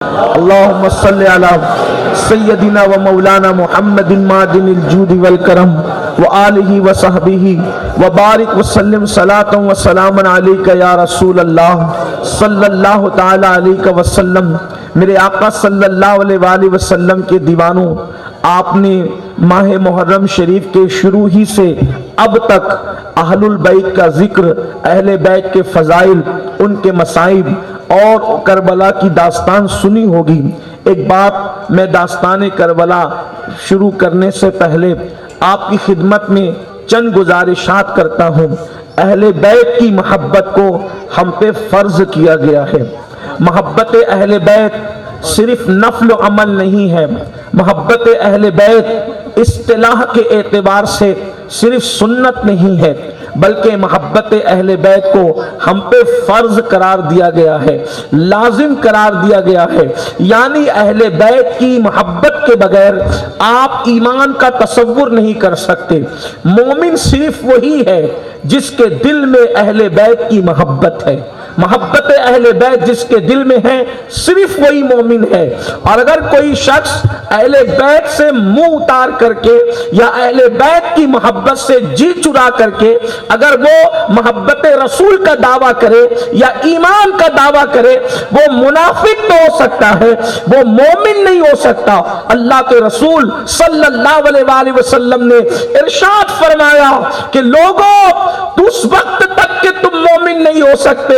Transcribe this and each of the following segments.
اللهم صل على سيدنا ومولانا محمد معدن الجود والكرم وآلہ وصحبہ وبارک وسلم صلاۃ وسلام علیک یا رسول اللہ صلی اللہ تعالی علیہ وسلم۔ میرے آقا صلی اللہ علیہ وآلہ وسلم کے دیوانوں، آپ نے ماہ محرم شریف کے شروع ہی سے اب تک اہل البیت کا ذکر، اہل بیت کے فضائل، ان کے مصائب اور کربلا کی داستان سنی ہوگی۔ ایک بات میں داستان کربلا شروع کرنے سے پہلے آپ کی خدمت میں چند گزارشات کرتا ہوں۔ اہل بیت کی محبت کو ہم پہ فرض کیا گیا ہے۔ محبت اہل بیت صرف نفل و عمل نہیں ہے، محبت اہل بیت اصطلاح کے اعتبار سے صرف سنت نہیں ہے، بلکہ محبت اہل بیت کو ہم پہ فرض قرار دیا گیا ہے، لازم قرار دیا گیا ہے۔ یعنی اہل بیت کی محبت کے بغیر آپ ایمان کا تصور نہیں کر سکتے۔ مومن صرف وہی ہے جس کے دل میں اہل بیت کی محبت ہے۔ محبت اہل بیت جس کے دل میں ہے صرف وہی مومن ہے۔ اور اگر کوئی شخص اہل بیت سے منہ اتار کر کے یا اہل بیت کی محبت سے جی چرا کر کے اگر وہ محبت رسول کا دعویٰ کرے یا ایمان کا دعویٰ کرے، وہ منافق تو ہو سکتا ہے، وہ مومن نہیں ہو سکتا۔ اللہ کے رسول صلی اللہ علیہ وآلہ وسلم نے ارشاد فرمایا کہ لوگوں، اس وقت تک کہ تم مومن نہیں ہو سکتے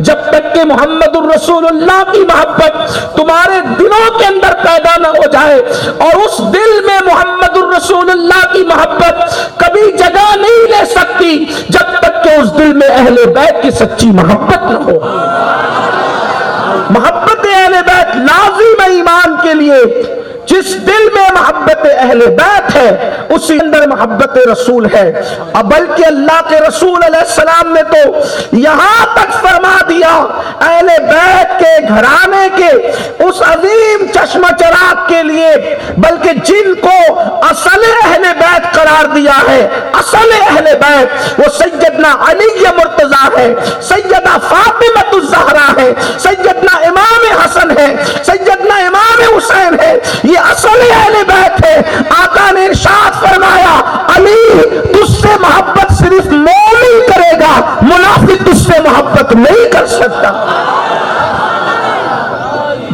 جب تک کہ محمد الرسول اللہ کی محبت تمہارے دلوں کے اندر پیدا نہ ہو جائے، اور اس دل میں محمد الرسول اللہ کی محبت کبھی جگہ نہیں لے سکتی جب تک کہ اس دل میں اہل بیت کی سچی محبت نہ ہو۔ محبت اہل بیت لازم ہے ایمان کے لیے۔ جس دل میں محبت اہل بیت ہے اسی اندر محبت رسول ہے۔ بلکہ اللہ کے رسول علیہ السلام نے تو یہاں تک فرما دیا، اہل بیت کے گھرانے کے اس عظیم چشمہ چراغ کے لیے، بلکہ جن کو اصل اہل بیت قرار دیا ہے، اصل اہل بیت وہ سیدنا علی مرتضیٰ ہے، سیدہ فاطمہ الزہرا ہے، سیدنا امام حسن ہے، سیدنا امام حسین ہے، یہ اصل اہل بیت ہے۔ آقا نے ارشاد فرمایا، علی تجھ سے محبت صرف مومن کرے گا، منافق تجھ سے محبت نہیں کر سکتا۔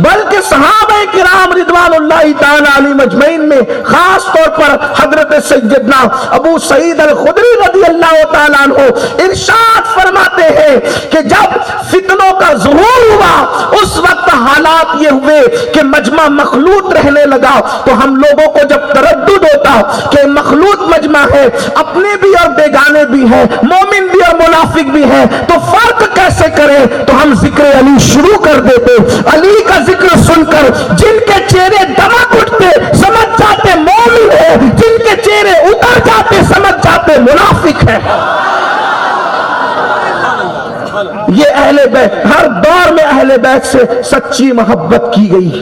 بلکہ صحابہ کرام رضوان اللہ تعالی علیہم اجمعین میں خاص طور پر حضرت سیدنا ابو سعید الخدری رضی اللہ تعالیٰ عنہ ارشاد فرماتے ہیں کہ جب فتنوں کا ظہور ہوا اس وقت حالات یہ ہوئے کہ مجمع مخلوط رہنے لگا، تو ہم لوگوں کو جب تردد ہوتا کہ مخلوط مجمع ہے، اپنے بھی اور بیگانے بھی ہیں، مومن بھی اور منافق بھی ہیں، تو فرق کیسے کریں؟ تو ہم ذکر علی شروع کر دیتے۔ علی کا ذکر سن کر جن کے چہرے دمک اٹھتے سمجھ جاتے مومن ہے، جن کے چہرے اتر جاتے سمجھ جاتے منافق ہے۔ یہ اہل بیت، ہر دور میں اہل بیت سے سچی محبت کی گئی،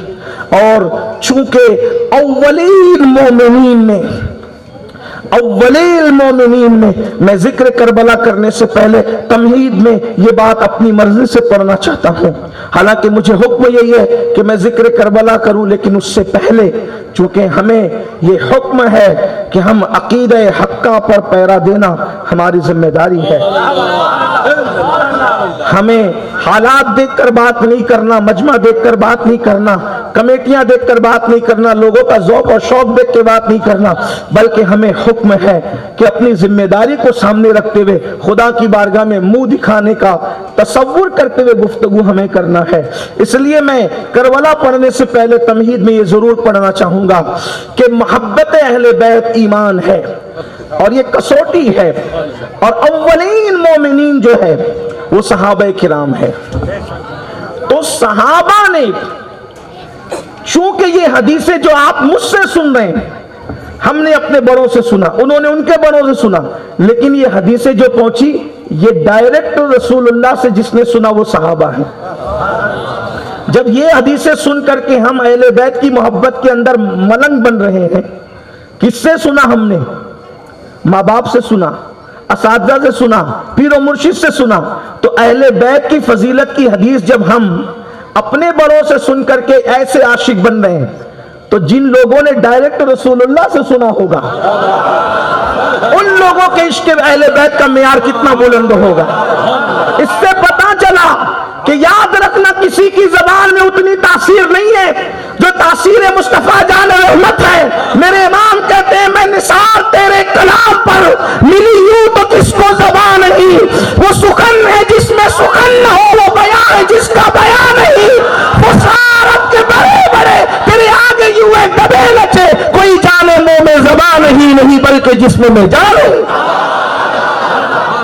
اور چونکہ اولین مومنین میں میں ذکر کربلا کرنے سے پہلے تمہید میں یہ بات اپنی مرضی سے پڑھنا چاہتا ہوں، حالانکہ مجھے حکم یہی ہے کہ میں ذکر کربلا کروں، لیکن اس سے پہلے چونکہ ہمیں یہ حکم ہے کہ ہم عقیدہ حقہ پر پیرا دینا ہماری ذمہ داری ہے۔ ہمیں حالات دیکھ کر بات نہیں کرنا، مجمع دیکھ کر بات نہیں کرنا، کمیٹیاں دیکھ کر بات نہیں کرنا، لوگوں کا ذوق اور شوق دیکھ کے بات نہیں کرنا، بلکہ ہمیں حکم ہے کہ اپنی ذمہ داری کو سامنے رکھتے ہوئے خدا کی بارگاہ میں منہ دکھانے کا تصور کرتے ہوئے گفتگو ہمیں کرنا ہے۔ اس لیے میں کربلا پڑھنے سے پہلے تمہید میں یہ ضرور پڑھنا چاہوں گا کہ محبت اہل بیت ایمان ہے، اور یہ کسوٹی ہے، اور اولین مومنین جو ہے وہ صحابہ کرام ہے۔ تو صحابہ نے، چونکہ یہ حدیثیں جو آپ مجھ سے سن رہے ہیں ہم نے اپنے بڑوں سے سنا، انہوں نے ان کے بڑوں سے سنا، لیکن یہ حدیثیں جو پہنچی یہ ڈائریکٹ رسول اللہ سے جس نے سنا وہ صحابہ ہیں۔ جب یہ حدیثیں سن کر کے ہم اہل بیت کی محبت کے اندر ملنگ بن رہے ہیں، کس سے سنا ہم نے؟ ماں باپ سے سنا، اساتذہ سے سنا، پیر و مرشد سے سنا۔ تو اہل بیت کی فضیلت کی حدیث جب ہم اپنے بڑوں سے سن کر کے ایسے عاشق بن رہے ہیں، تو جن لوگوں نے ڈائریکٹ رسول اللہ سے سنا ہوگا ان لوگوں کے عشق اہل بیت کا معیار کتنا بلند ہوگا۔ اس سے پتا چلا کہ یاد رکھنا کسی کی زبان میں اتنی تاثیر نہیں ہے جو تاثیر مصطفیٰ جان رحمت ہے۔ میرے امام کہتے ہیں میں نثار تیرے کلام پر ملی یوں تو کس کو زبان نہیں، وہ سخن ہے جس میں سخن نہ ہو، وہ بیان ہے جس کا بیان نہیں، وہ سارت کے بڑے بڑے تیرے آگے یوں ہے دبے نچے، کوئی جانے منہ میں زبان ہی نہیں بلکہ جسم میں جان ہے۔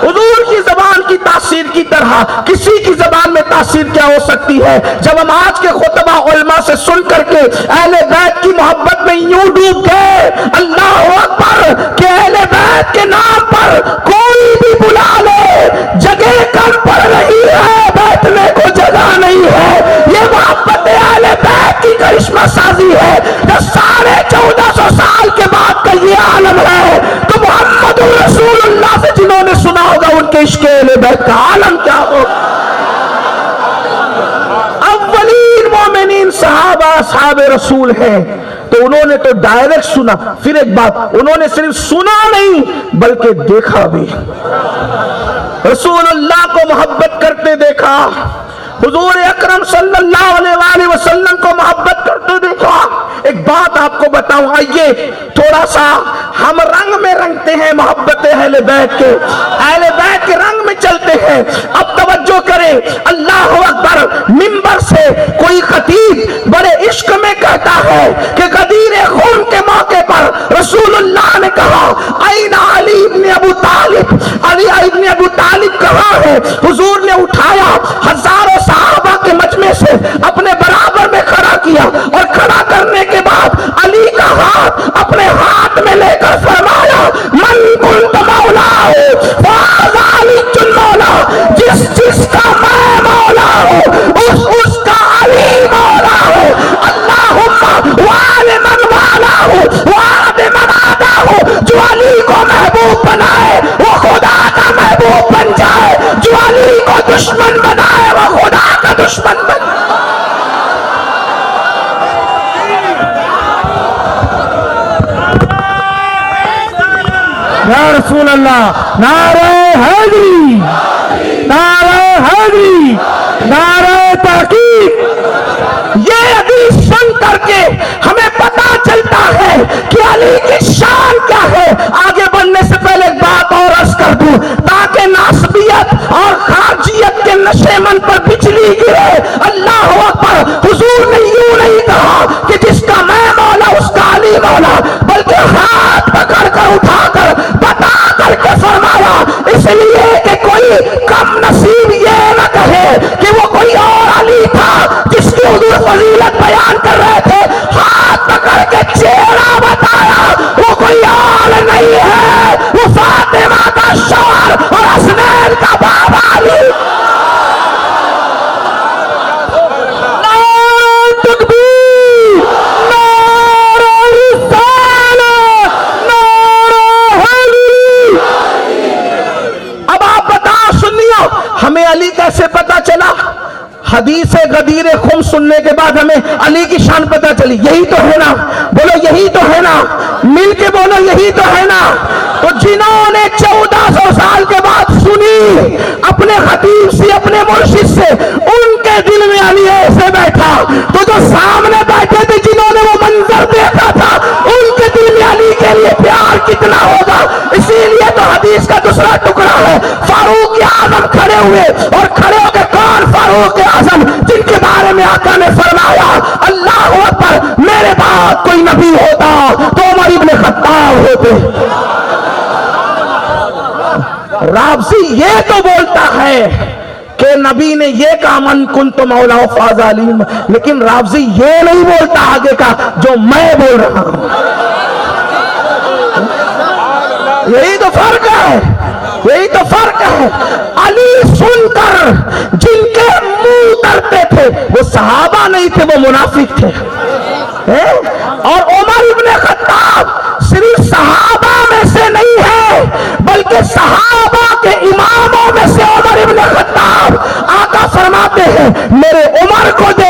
حضور کی زبان کی تاثیر کی طرح کسی کی زبان میں تاثیر کیا ہو سکتی ہے؟ جب ہم آج کے خطبہ علماء سے سن کر کے اہل بیت کی محبت میں یوں ڈوب گئے، اللہ اکبر، کہ اہل بیت کے نام پر کوئی بھی بلا لے، جگہ کم پڑ رہی ہے، بیٹھنے کو جگہ نہیں ہے۔ یہ محبت اہل بیت کی کرشمہ سازی ہے۔ جو 1450 سال کے بعد کا یہ عالم ہے، تو محمد رسول اللہ سے جنہوں نے سنا ہوگا ان کے عشق اہل بیت کا عالم کیا ہوگا۔ اولین مومنین صحابہ اصحاب رسول ہیں، تو انہوں نے تو ڈائریکٹ سنا۔ پھر ایک بات، انہوں نے صرف سنا نہیں بلکہ دیکھا بھی، رسول اللہ کو محبت کرتے دیکھا، حضور اکرم صلی اللہ علیہ وآلہ وسلم کو محبت کرتے دیکھا۔ ایک بات آپ کو بتاؤں، آئیے تھوڑا سا ہم رنگ میں رنگتے ہیں محبت اہل بیت کے، اہل بیت کے رنگ میں چلتے ہیں۔ اب توجہ کریں، اللہ اکبر، منبر سے کوئی خطیب بڑے عشق میں کہتا ہے کہ غدیر خون کے موقع پر رسول اللہ نے کہا این علی ابن ابو طالب، علی ابن ابو طالب کہاں ہے؟ حضور نے اٹھایا، ہزاروں صحابہ کے مجمع سے اپنے برابر میں کھڑا کیا، اور کھڑا کرنے کے بعد علی کا ہاتھ اپنے ہاتھ میں لے کر فرمایا من کنت مولا ہوں فہذا علی مولا، جس کا میں مولا ہوں اس کا علی مولا ہوں۔ اللہم وعلی من والا ہوں وعلی من آدھا ہوں، جو علی کو محبوب بنائے وہ خدا کا محبوب بن جائے، جو علی کو دشمن بنائے وہ خدا کا دشمن بن جائے۔ یا رسول اللہ، نعرہ حیدری، نعرہ حیدری، نعرہ تحقیق۔ یہ حدیث سن کر کے ہمیں پتا چلتا ہے کہ علی کی شان کیا ہے۔ آگے بڑھنے سے پہلے ایک بات اور عرض کر دوں تاکہ ناسبیت اور خارجیت کے نشے من پر بجلی گرے۔ اللہ اکبر، حضور نے یوں نہیں کہا کہ جس کا میں مولا اس کا علی مولا، بلکہ ہاتھ پکڑ کر اٹھا کر بتا کر کے فرمایا، اس لیے کہ کوئی کم نصیب یہ نہ کہے کہ وہ کوئی اور علی تھا جس کی حضور فضیلت بیان کر رہے تھے، ہاتھ پکڑ کے چہرہ بتایا، وہ کوئی اور نہیں ہے، وہ فاطمہ کا شوہر اور حسنین کا بابا علی۔ نعرہ تکبیر، نعرہ رسالت، نعرہ حیدری۔ اب آپ بتا سنیو، ہمیں علی کیسے پتا چلا؟ حدیث غدیر خم سننے کے بعد ہمیں علی کی شان پتا چلی۔ یہی تو ہے نا، بولو یہی تو ہے نا، مل کے بولو یہی تو ہے نا۔ تو جنہوں نے 1400 سال کے بعد سنی اپنے خطیب سے، اپنے مرشد سے، ان کے دل میں علی ایسے بیٹھا، تو جو سامنے بیٹھے تھے جنہوں نے وہ منظر دیکھا تھا ان کے دل میں علی کے لیے پیار کتنا ہوگا۔ اسی لیے تو حدیث کا دوسرا ٹکڑا ہے، فاروق اعظم کھڑے ہوئے، اور کھڑے ہو کے کون فاروق اعظم؟ جن کے بارے میں آقا نے فرمایا اللہ اکبر، میرے بعد کوئی نبی ہوتا تو عمر ابن خطاب ہوتے۔ رافضی یہ تو بولتا ہے کہ نبی نے یہ کہا من کنت مولا فاز علیم، لیکن رافضی یہ نہیں بولتا آگے کا جو میں بول رہا ہوں۔ یہی تو فرق ہے، یہی تو فرق ہے۔ علی سن کر جن کے منہ ترتے تھے وہ صحابہ نہیں تھے، وہ منافق تھے۔ اور عمر ابن خطاب صرف صحابہ میں سے نہیں ہے بلکہ صحابہ کے اماموں میں سے عمر ابن خطاب۔ آقا فرماتے ہیں میرے عمر کو دے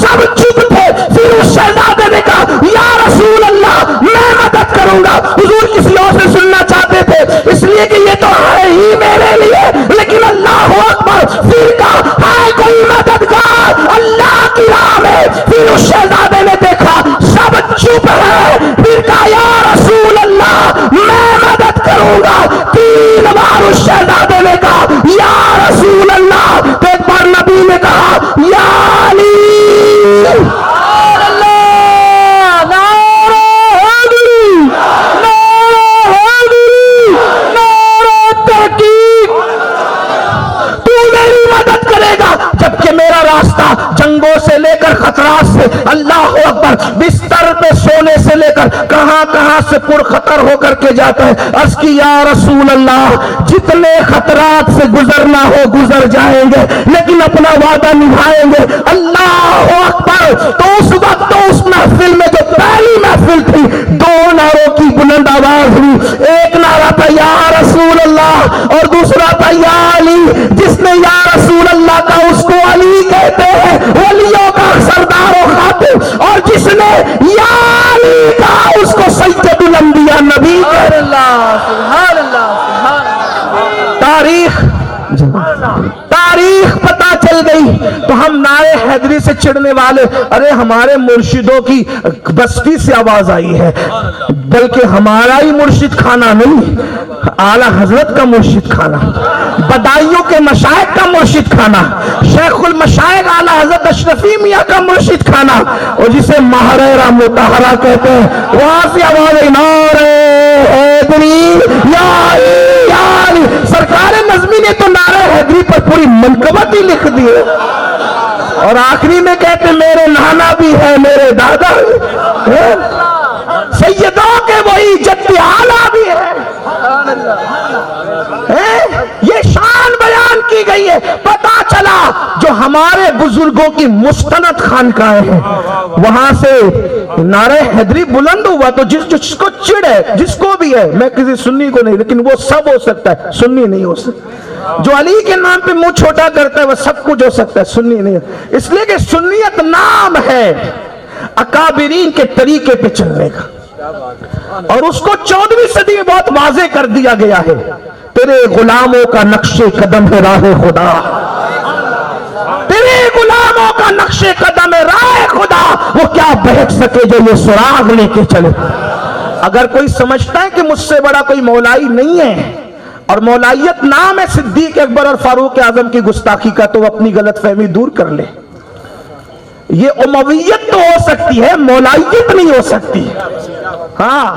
سب چپ تھے. پھر اس شہزادے نے کہا یا رسول اللہ میں مدد کروں گا. حضور کسی اور سے سننا چاہتے تھے اس لیے کہ یہ تو ہے ہی میرے لیے, لیکن اللہ اکبر پھر کہا ہے کوئی مددگار اللہ کی راہ میں. پھر اس شہزادے نے دیکھا سب چپ ہے, پھر کہا یا رسول اللہ میں مدد کروں گا. 3 بار اس شہزادے نے کہا یا رسول اللہ. تو ایک بار نبی نے کہا یا علی. جبکہ میرا راستہ جنگوں سے لے کر خطرات سے, اللہ اکبر, بستر پہ سونے سے لے کر کہاں کہاں سے پر خطر ہو کر کے جاتا ہے. عرض کی یا رسول اللہ جتنے خطرات سے گزرنا ہو گزر جائیں گے لیکن اپنا وعدہ نبھائیں گے. اللہ اکبر. تو اس وقت تو اس محفل میں جو پہلی محفل تھی 2 نعروں کی بلند آواز ہوئی. ایک نعرہ تھا یا رسول اللہ اور دوسرا تھا یا علی. جس نے یا رسول اللہ کا اس کو علی کہتے ہیں, ولیوں کا سردار و خاتم, اور جس نے یا علی کا اس کو سید الانبیاء نبی کہتے ہیں. سبحان اللہ. تاریخ پتا چل گئی تو ہم نعرے حیدری سے چڑھنے والے, ارے ہمارے مرشدوں کی بستی سے آواز آئی ہے, بلکہ ہمارا ہی مرشد خانہ نہیں, اعلیٰ حضرت کا مرشد خانہ, بدائیوں کے مشائخ کا مرشد خانہ, شیخ المشائخ اعلیٰ حضرت اشرفی میاں کا مرشد خانہ, اور جسے محررہ مطہرہ کہتے ہیں, وہاں سے آواز آئی نعرے حیدری یا علی. سرکار نظمی نے تو نعرہ حیدری پر پوری منقبت ہی لکھ دی ہے, اور آخری میں کہتے میرے نانا بھی ہے میرے دادا بھی, سیدوں کے وہی جد اعلیٰ بھی ہے. یہ شان بیان کی گئی ہے. پتا چلا جو ہمارے بزرگوں کی مستند خانقاہیں ہیں وہاں سے نعرہ حیدری بلند ہوا تو جس کو چڑ ہے, جس کو بھی ہے, میں کسی سنی کو نہیں, لیکن وہ سب ہو سکتا ہے, سنی نہیں ہو سکتا. جو علی کے نام پہ منہ چھوٹا کرتا ہے وہ سب کچھ ہو سکتا ہے, سنی نہیں. اس لیے کہ سنیت نام ہے اکابرین کے طریقے پہ چلنے کا, اور اس کو 14ویں صدی میں بہت واضح کر دیا گیا ہے. تیرے غلاموں کا نقش قدم ہے راہ خدا, تیرے غلاموں کا نقش قدم ہے راہ خدا, وہ کیا بہک سکے جو یہ سراغ لے کے چلے. اگر کوئی سمجھتا ہے کہ مجھ سے بڑا کوئی مولائی نہیں ہے اور مولائیت نام ہے صدیق اکبر اور فاروق اعظم کی گستاخی کا, تو وہ اپنی غلط فہمی دور کر لے. یہ امویت تو ہو سکتی ہے, مولائیت نہیں ہو سکتی. ہاں,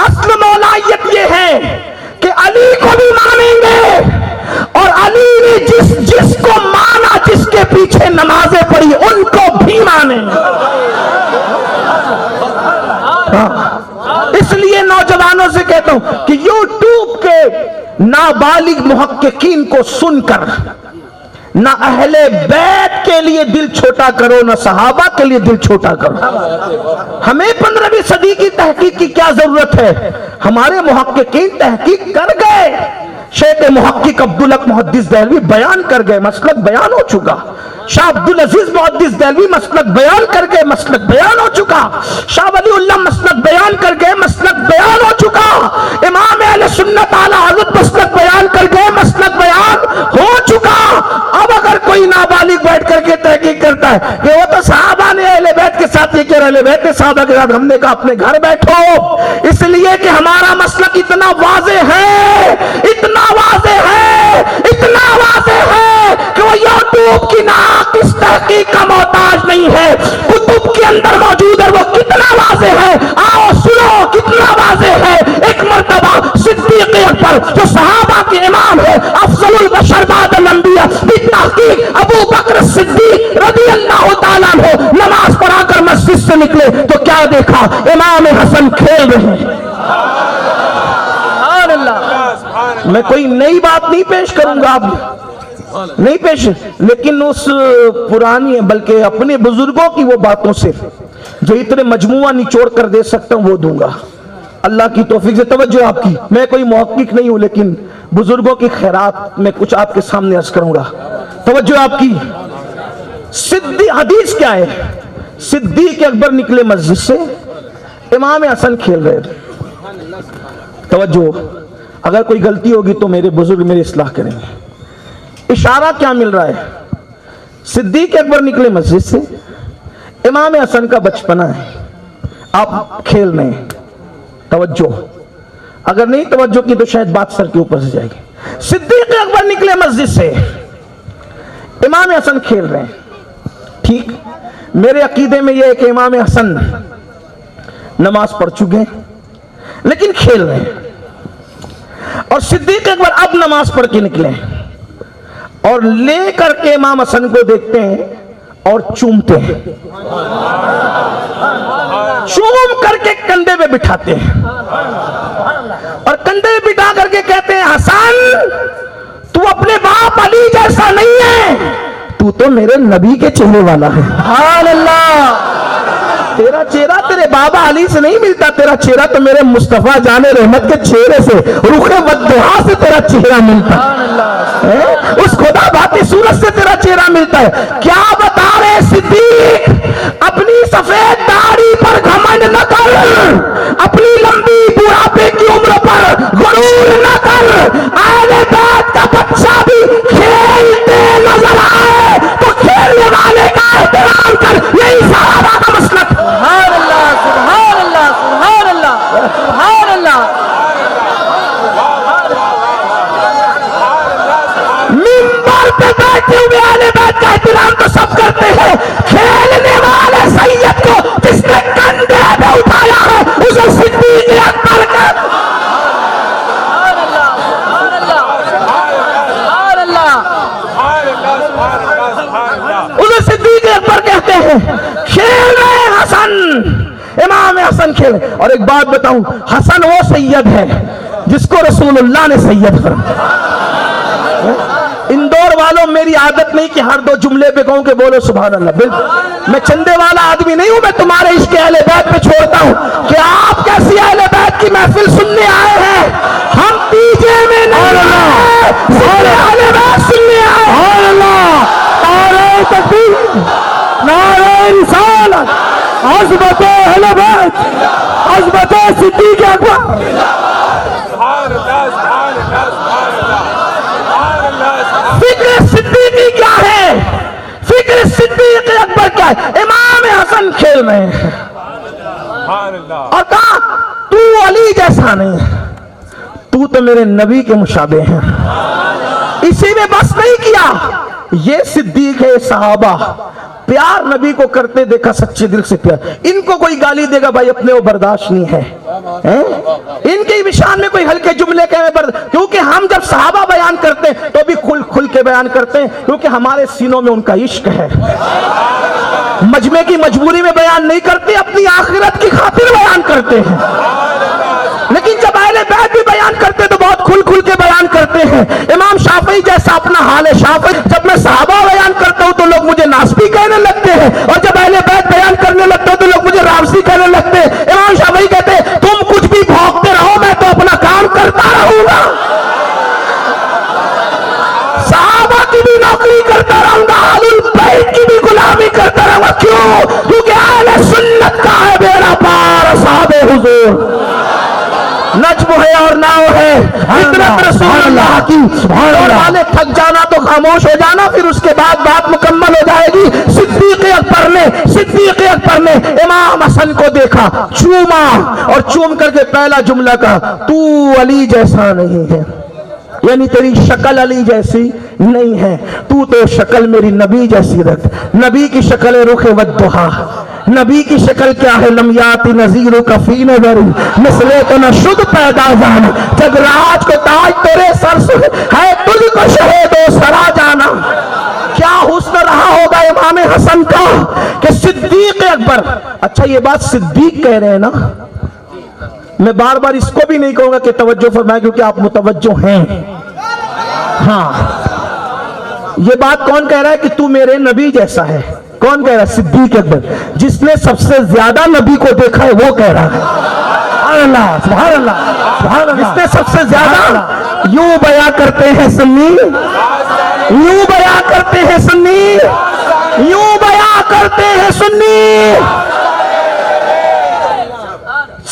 اصل مولائیت یہ ہے کہ علی کو بھی مانیں گے, اور علی نے جس کو مانا, جس کے پیچھے نمازیں پڑھی ان کو بھی مانیں گے. اس لیے نوجوانوں سے کہتا ہوں کہ یوٹیوب کے نابالغ محققین کو سن کر نہ اہل بیت کے لیے دل چھوٹا کرو, نہ صحابہ کے لیے دل چھوٹا کرو. ہمیں 15ویں صدی کی تحقیق کی کیا ضرورت ہے؟ ہمارے محققین تحقیق کر گئے. شیخ محقق عبدالحق محدث دہلوی بیان کر گئے, مسلک بیان ہو چکا. شاہ عبدالعزیز محدث دہلوی مسلک بیان کر گئے, مسلک بیان ہو چکا. شاہ ولی اللہ مسلک بیان کر گئے, مسلک بیان ہو چکا. امام اہل سنت اعلیٰ حضرت مسلک بیان کر گئے, مسلک بیان ہو چکا. اب اگر کوئی نابالغ بیٹھ کر کے تحقیق کرتا ہے کہ وہ تو صحابہ نے اہل بیت کے ساتھ یہ کہہ رہے, اہل بیت نے صحابہ کے ساتھ, ہم نے کہا اپنے گھر بیٹھو. اس لیے کہ ہمارا مسلک اتنا واضح ہے, اتنا واضح ہے, اتنا واضح ہے کہ وہ یوٹیوب کی ناقص تحقیق کا محتاج نہیں ہے, کتب کے اندر موجود ہے. وہ کتنا واضح ہے, آؤ سنو کتنا واضح ہے. ایک مرتبہ صدیق اکبر جو صحابہ کے امام ہے, افضل البشر بعد الانبیاء بالتحقیق ابو بکر صدیق رضی اللہ تعالیٰ عنہ, نماز پڑھا کر مسجد سے نکلے تو کیا دیکھا, امام حسن کھیل رہے ہیں. میں کوئی نئی بات نہیں پیش کروں گا, آپ نہیں پیش, لیکن اس پرانی بلکہ اپنے بزرگوں کی وہ باتوں سے جو اتنے مجموعہ نچوڑ کر دے سکتا ہوں وہ دوں گا اللہ کی توفیق سے. توجہ آپ کی, میں کوئی محقق نہیں ہوں لیکن بزرگوں کی خیرات میں کچھ آپ کے سامنے عرض کروں گا. توجہ آپ کی. حدیث کیا ہے؟ صدیق اکبر نکلے مسجد سے، امام حسن کھیل رہے تھے. توجہ، اگر کوئی غلطی ہوگی تو میرے بزرگ میری اصلاح کریں گے. اشارہ کیا مل رہا ہے؟ صدیق اکبر نکلے مسجد سے، امام حسن کا بچپنا ہے، آپ کھیل رہے ہیں. توجہ، اگر نہیں توجہ کی تو شاید بات سر کے اوپر سے جائے گی. صدیق اکبر نکلے مسجد سے، امام حسن کھیل رہے ہیں. ٹھیک، میرے عقیدے میں یہ ہے کہ امام حسن نماز پڑھ چکے ہیں لیکن کھیل رہے ہیں، اور صدیق اکبر اب نماز پڑھ کے نکلے اور لے کر کے امام حسن کو دیکھتے ہیں اور چومتے ہیں، چوم کر کے کندھے پہ بٹھاتے ہیں اور کندھے پہ بٹھا کر کے کہتے ہیں حسن تو اپنے باپ علی جیسا نہیں ہے، تو میرے نبی کے چہرے والا ہے. سبحان اللہ. تیرا چہرہ تیرے بابا علی سے نہیں ملتا، تیرا چہرہ تو میرے مصطفیٰ جان رحمت کے چہرے سے، رخ والضحا سے تیرا چہرہ ملتا ہے، اس خدا بھاتی صورت سے تیرا چہرہ ملتا ہے. کیا بتا رہے صدیق؟ اپنی سفید داڑھی پر گھمنڈ نہ کر، اپنی لمبی بڑھاپے کی عمر پر غرور نہ کر. اہل بیت کا بچہ بھی کھیلتے نظر آئے تو کھیلنے والے کا احترام کر، یہی صحابہ کا مسلک. سبحان اللہ، سبحان اللہ، سبحان اللہ، سبحان اللہ. منبر پہ بیٹھے ہوئے اہل بیت کا احترام تو سب کرتے ہیں، کھیلنے والے سید کو جس نے کندھے پہ اٹھایا ہے اسے صدیق اکبر کا. اسے صدیق اکبر کہتے ہیں. کھیل رہے حسن، امام حسن کھیل. اور ایک بات بتاؤں، حسن وہ سید ہے جس کو رسول اللہ نے سید فرمایا. اندور والوں، میری عادت نہیں کہ ہر دو جملے پہ کہوں کہ بولو سبحان اللہ. بالکل میں چندے والا آدمی نہیں ہوں، میں تمہارے عشق اہل بیت پہ چھوڑتا ہوں کہ آپ کیسی اہل بیت کی محفل سننے آئے ہیں. ہم پیچھے میں نہیں آئے، اہل بیت سننے آئے. سبحان اللہ. نعرہ تکبیر، نعرہ رسالت، عظمت اہل بیت، عظمت صدیق اکبر. فکر صدیقی کیا ہے؟ فکر صدیق اکبر کیا ہے؟ امام حسن کھیل رہے ہیں اور کہا تو علی جیسا نہیں ہے، تو میرے نبی کے مشابہ ہیں. اسی میں بس نہیں کیا، یہ صدیق ہے. صحابہ پیار نبی کو کرتے دیکھا، سچے دل سے پیار. ان کو کوئی گالی دے گا بھائی اپنے وہ برداشت نہیں ہے. ان کی بھی شان میں کوئی ہلکے جملے کہے کیونکہ ہم جب صحابہ بیان کرتے ہیں تو بھی کھل کھل کے بیان کرتے ہیں، کیونکہ ہمارے سینوں میں ان کا عشق ہے. مجمع کی مجبوری میں بیان نہیں کرتے، اپنی آخرت کی خاطر بیان کرتے ہیں. لیکن جب اہل بیت بھی بیان کرتے تو بہت کھل کھل کے بیان کرتے ہیں. امام شافعی جیسا اپنا حال ہے. شافعی جب میں صحابہ بیان کرتا ہوں تو لوگ مجھے ناسبی کہنے لگتے ہیں، اور جب اہل بیت بیان کرنے لگتا ہوں تو لوگ مجھے رافضی کہنے لگتے ہیں. امام شافعی کہتے ہیں تم کچھ بھی بھونکتے رہو، میں تو اپنا کام کرتا رہوں گا. صحابہ کی بھی نوکری کرتا رہوں گا، اہل بیت کی بھی غلامی کرتا رہوں گا. کیوں؟ کیونکہ اہل سنت کا ہے بیڑا پار اصحاب حضور. نجم ہے اور ناؤ ہے، فطرت رسول اللہ کی. اور والے تھک جانا تو خاموش ہو جانا، پھر اس کے بعد بات مکمل ہو جائے گی. صدیق اکبر نے امام حسن کو دیکھا، چوما، اور چوم کر کے پہلا جملہ کہا تو علی جیسا نہیں ہے، یعنی تیری شکل علی جیسی نہیں ہے، تو شکل میری نبی جیسی رکھ. نبی کی شکل رخ والضحا. نبی کی شکل کیا ہے؟ لم یاتی نظیر کفی نظری مثلے تو نہ شد پیدا جانا. جگ راج کو تاج تیرے سر سے ہے، تجھ کو شہید و سرا جانا. کیا حسن رہا ہوگا امام حسن کا کہ صدیق اکبر. اچھا یہ بات صدیق کہہ رہے ہیں نا، میں بار بار اس کو بھی نہیں کہوں گا کہ توجہ فرمائیں کیونکہ آپ متوجہ ہیں. ہاں یہ بات کون کہہ رہا ہے کہ تو میرے نبی جیسا ہے؟ کون کہہ رہا ہے؟ صدیق اکبر. جس نے سب سے زیادہ نبی کو دیکھا ہے وہ کہہ رہا ہے. سبحان اللہ، سبحان اللہ، سبحان اللہ. جس نے سب سے زیادہ، یوں بیان کرتے ہیں سنی، یوں بیان کرتے ہیں سنی. یوں بیان کرتے ہیں سنی،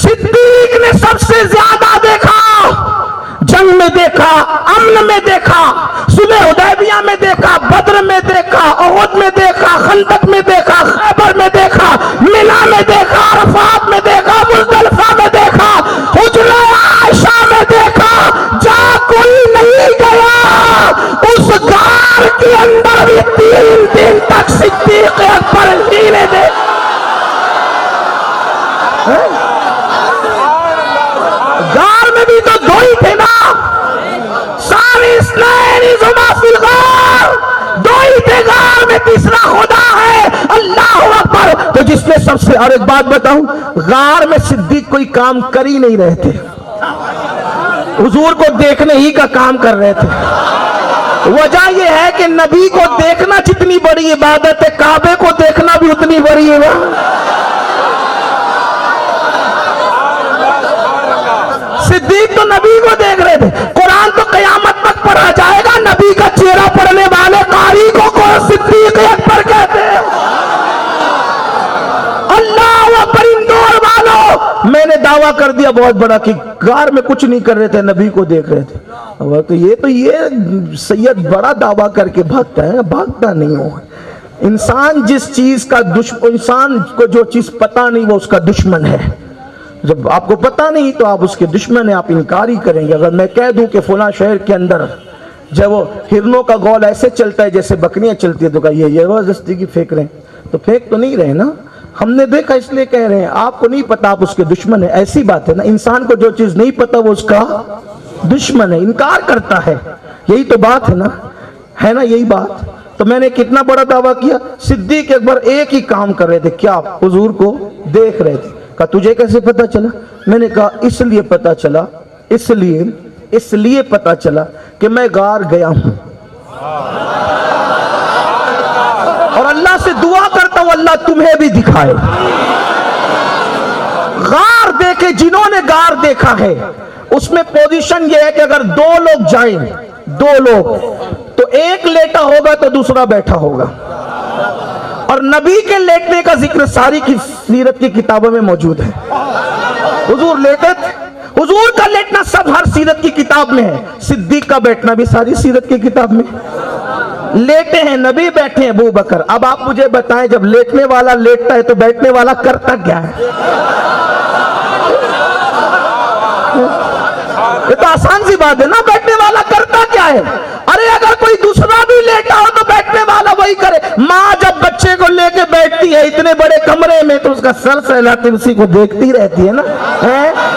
صدیق نے سب سے زیادہ دیکھا، جنگ میں دیکھا، امن میں دیکھا، صلح حدیبیہ میں دیکھا، بدر میں دیکھا، احد میں دیکھا، خندق میں دیکھا، خیبر میں دیکھا، منی میں دیکھا، عرفات میں دیکھا، مزدلفہ میں دیکھا، حجرہ عائشہ میں دیکھا، جا کوئی نہیں گیا اس غار کے اندر بھی 3 دن تک صدیق اکبر ہی نے دیکھا۔ غار میں بھی تو 2 ہی تھے نا، ساری اسنین زما فی الغار، 2 ہی تھے غار میں، تیسرا خدا ہے، اللہ اکبر۔ تو جس نے سب سے، اور ایک بات بتاؤں، غار میں صدیق کوئی کام کر ہی نہیں رہے تھے، حضور کو دیکھنے ہی کا کام کر رہے تھے۔ وجہ یہ ہے کہ نبی کو دیکھنا جتنی بڑی عبادت ہے، کعبے کو دیکھنا بھی اتنی بڑی ہے۔ صدیق تو نبی کو دیکھ رہے تھے، قرآن تو قیامت تک پڑھا جائے گا، نبی کا چہرہ پڑھنے والے قاری کو صدیق اکبر کہتے ہیں۔ اللہ اکبر، اندور والوں، میں نے دعویٰ کر دیا بہت بڑا کہ غار میں کچھ نہیں کر رہے تھے، نبی کو دیکھ رہے تھے۔ تو یہ سید بڑا دعویٰ کر کے بھاگتا ہے، بھاگتا نہیں ہو۔ انسان جس چیز کا انسان کو جو چیز پتا نہیں وہ اس کا دشمن ہے۔ جب آپ کو پتا نہیں تو آپ اس کے دشمن ہیں، آپ انکار ہی کریں گے۔ اگر میں کہہ دوں کہ فلاں شہر کے اندر جب وہ ہرنوں کا گول ایسے چلتا ہے جیسے بکریاں چلتی ہیں، تو کہا یہ زبردستی کی پھینک رہے ہیں، تو پھینک تو نہیں رہے نا، ہم نے دیکھا اس لیے کہہ رہے ہیں۔ آپ کو نہیں پتا، آپ اس کے دشمن ہیں، ایسی بات ہے نا۔ انسان کو جو چیز نہیں پتا وہ اس کا دشمن ہے، انکار کرتا ہے، یہی تو بات ہے نا، ہے نا یہی بات۔ تو میں نے کتنا بڑا دعویٰ کیا، صدیق اکبر ایک ہی کام کر رہے تھے، کیا؟ حضور کو دیکھ رہے تھے۔ کہا تجھے کیسے پتا چلا؟ میں نے کہا اس لیے پتا چلا، اس لیے پتا چلا کہ میں غار گیا ہوں، اور اللہ سے دعا کرتا ہوں اللہ تمہیں بھی دکھائے۔ غار دیکھے، جنہوں نے غار دیکھا ہے اس میں پوزیشن یہ ہے کہ اگر 2 لوگ جائیں، 2 لوگ، تو ایک لیٹا ہوگا تو دوسرا بیٹھا ہوگا، اور نبی کے لیٹنے کا ذکر ساری کی سیرت کی کتابوں میں موجود ہے۔ حضور لیٹے تھے، حضور کا لیٹنا سب ہر سیرت کی کتاب میں ہے، صدیق کا بیٹھنا بھی ساری سیرت کی کتاب میں۔ لیٹے ہیں نبی، بیٹھے ہیں ابو بکر۔ اب آپ مجھے بتائیں جب لیٹنے والا لیٹتا ہے تو بیٹھنے والا کرتا کیا ہے؟ یہ تو آسان سی بات ہے نا، بیٹھنے والا کرتا کیا ہے؟ ارے اگر کوئی دوسرا بھی لیٹا ہو تو بیٹھنے والا وہی کرے۔ ماں جب بچے کو لے کے بیٹھتی ہے اتنے بڑے کمرے میں تو اس کا سر سہلاتے اسی کو دیکھتی رہتی ہے نا۔